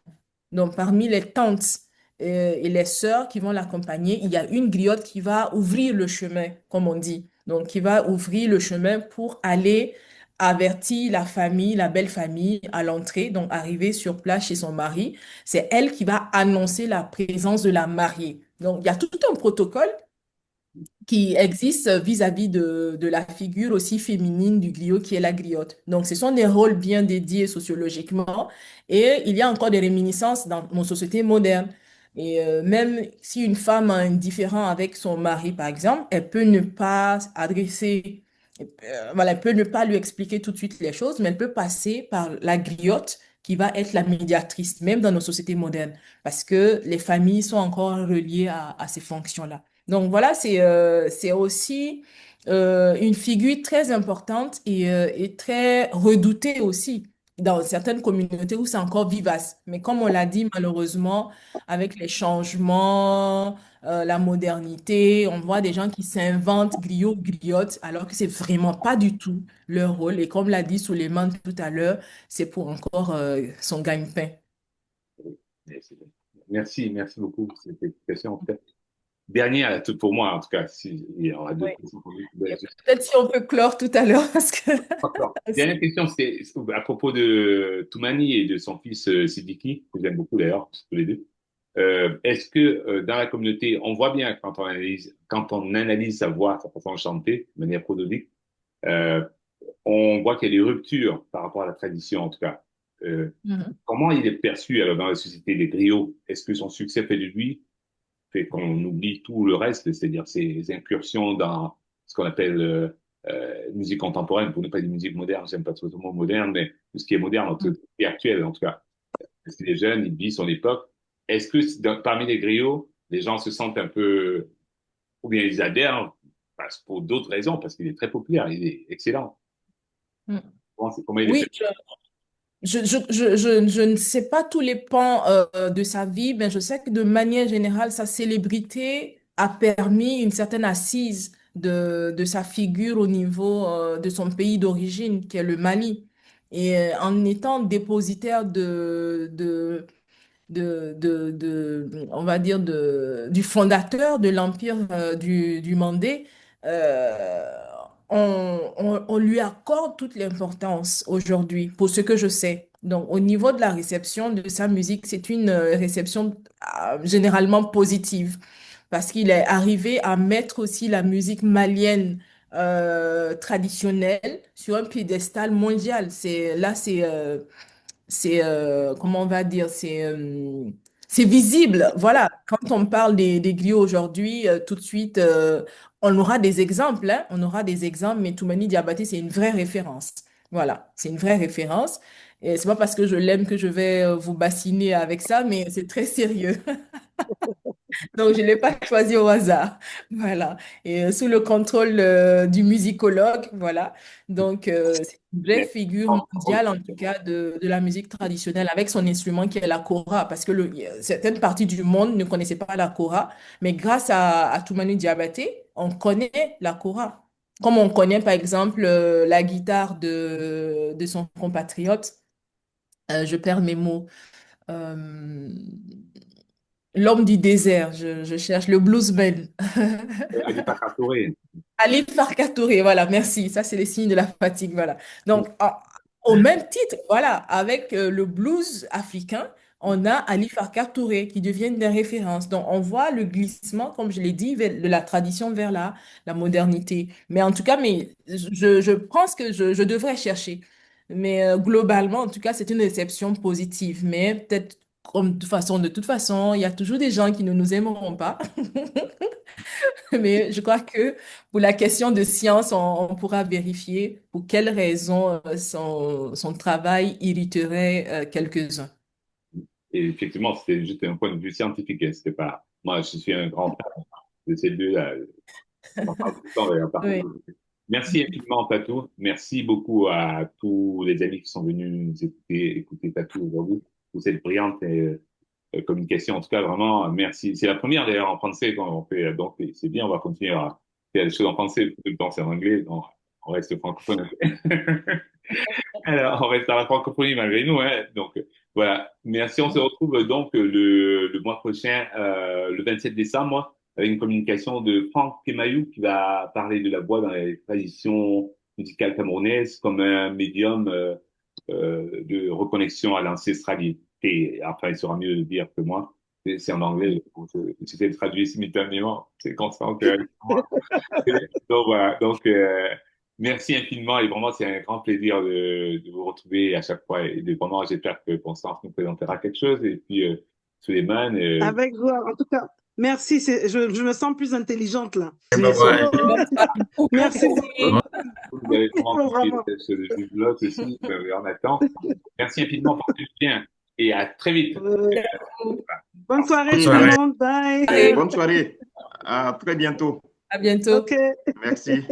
Donc, parmi les tantes et les sœurs qui vont l'accompagner, il y a une griotte qui va ouvrir le chemin, comme on dit. Donc, qui va ouvrir le chemin pour aller avertir la famille, la belle famille à l'entrée, donc arriver sur place chez son mari. C'est elle qui va annoncer la présence de la mariée. Donc, il y a tout un protocole qui existe vis-à-vis de la figure aussi féminine du griot qui est la griotte. Donc, ce sont des rôles bien dédiés sociologiquement et il y a encore des réminiscences dans nos sociétés modernes. Et même si une femme a un différend avec son mari, par exemple, elle peut ne pas adresser, voilà, elle peut ne pas lui expliquer tout de suite les choses, mais elle peut passer par la griotte qui va être la médiatrice, même dans nos sociétés modernes, parce que les familles sont encore reliées à ces fonctions-là. Donc voilà, c'est aussi une figure très importante et très redoutée aussi dans certaines communautés où c'est encore vivace. Mais comme on l'a dit, malheureusement, avec les changements, la modernité, on voit des gens qui s'inventent griot, griotte, alors que c'est vraiment pas du tout leur rôle. Et comme l'a dit Souleymane tout à l'heure, c'est pour encore son gagne-pain. Merci, merci beaucoup pour cette explication. Dernière, pour moi, en tout cas, il y aura deux Oui. questions pour lui. Peut-être si on peut clore tout à l'heure, parce que... Dernière question, c'est à propos de Toumani et de son fils Sidiki, que j'aime beaucoup d'ailleurs, tous les deux. Est-ce que dans la communauté, on voit bien quand on analyse sa voix, sa façon de chanter, de manière prosodique, euh, on voit qu'il y a des ruptures par rapport à la tradition, en tout cas. Mhm. Comment il est perçu alors dans la société des griots? Est-ce que son succès fait de lui fait qu'on oublie tout le reste, c'est-à-dire ses incursions dans ce qu'on appelle musique contemporaine, pour ne pas dire musique moderne, j'aime pas trop le mot moderne, mais tout ce qui est moderne, en tout cas, actuel en tout cas. Parce que les jeunes, ils vivent son époque. Est-ce que parmi les griots, les gens se sentent un peu, ou bien ils adhèrent pour d'autres raisons, parce qu'il est très populaire, il est excellent. Mhm. Comment il est Oui, fait? je ne sais pas tous les pans de sa vie, mais je sais que de manière générale, sa célébrité a permis une certaine assise de sa figure au niveau de son pays d'origine, qui est le Mali. Et en étant dépositaire on va dire, du fondateur de l'empire du Mandé, euh, on lui accorde toute l'importance aujourd'hui, pour ce que je sais. Donc, au niveau de la réception de sa musique, c'est une réception généralement positive, parce qu'il est arrivé à mettre aussi la musique malienne traditionnelle sur un piédestal mondial. Comment on va dire, c'est visible. Voilà, quand on parle des griots aujourd'hui, tout de suite, on aura des exemples, hein, on aura des exemples, mais Toumani Diabaté, c'est une vraie référence. Voilà, c'est une vraie référence. Et c'est pas parce que je l'aime que je vais vous bassiner avec ça, mais c'est très sérieux. Donc, je ne l'ai pas choisi au hasard. Voilà. Et sous le contrôle du musicologue, voilà. Donc, c'est une vraie Mais, figure mondiale, en tout cas, de la musique traditionnelle, avec son instrument qui est la kora. Parce que certaines parties du monde ne connaissaient pas la kora. Mais grâce à Toumani Diabaté, on connaît la kora. Comme on connaît, par exemple, la guitare de son compatriote, je perds mes mots. Euh, L'homme du désert, je cherche le bluesman. Ali Touré. Ali Farka Touré, voilà, merci. Ça, c'est les signes de la fatigue, voilà. Donc, au même titre, voilà, avec le blues africain, on a Ali Farka Touré qui deviennent des références. Donc, on voit le glissement, comme je l'ai dit, de la tradition vers la modernité. Mais en tout cas, je pense que je devrais chercher. Mais globalement, en tout cas, c'est une réception positive. Mais peut-être comme de toute façon, il y a toujours des gens qui ne nous aimeront pas. Mais je crois que pour la question de science, on pourra vérifier pour quelles raisons son travail irriterait quelques-uns. Et effectivement, c'était juste un point de vue scientifique. C'était pas. Moi, je suis un grand fan de ces deux-là. On en parle tout le temps d'ailleurs. Oui. Merci infiniment, Tatou. Merci beaucoup à tous les amis qui sont venus nous écouter Tatou aujourd'hui pour cette brillante communication. En tout cas, vraiment, merci. C'est la première d'ailleurs en français quand on fait. Donc, c'est bien, on va continuer à faire des choses en français. Tout le temps, c'est en anglais. Donc, on reste francophone. Alors, on reste à la francophonie malgré nous, hein. Donc, voilà. Merci. On se retrouve donc le mois prochain, le 27 décembre, avec une communication de Franck Kemayou qui va parler de la voix dans les traditions musicales camerounaises comme un médium de reconnexion à l'ancestralité. Après, il sera mieux de dire que moi. c'est en anglais. J'essaie de traduire simultanément. C'est constant. Donc voilà. Donc merci infiniment et vraiment c'est un grand plaisir de vous retrouver à chaque fois et de vraiment j'espère que Constance nous présentera quelque chose et puis Suleiman. Avec joie. En tout cas, merci. Je me sens plus intelligente là. Merci beaucoup. Vous avez vraiment compris ce blog aussi. On attend. Merci infiniment. Portez bien et à très vite. Bonne soirée tout le monde. Bye. Bonne soirée. À très bientôt. À bientôt. OK. Merci.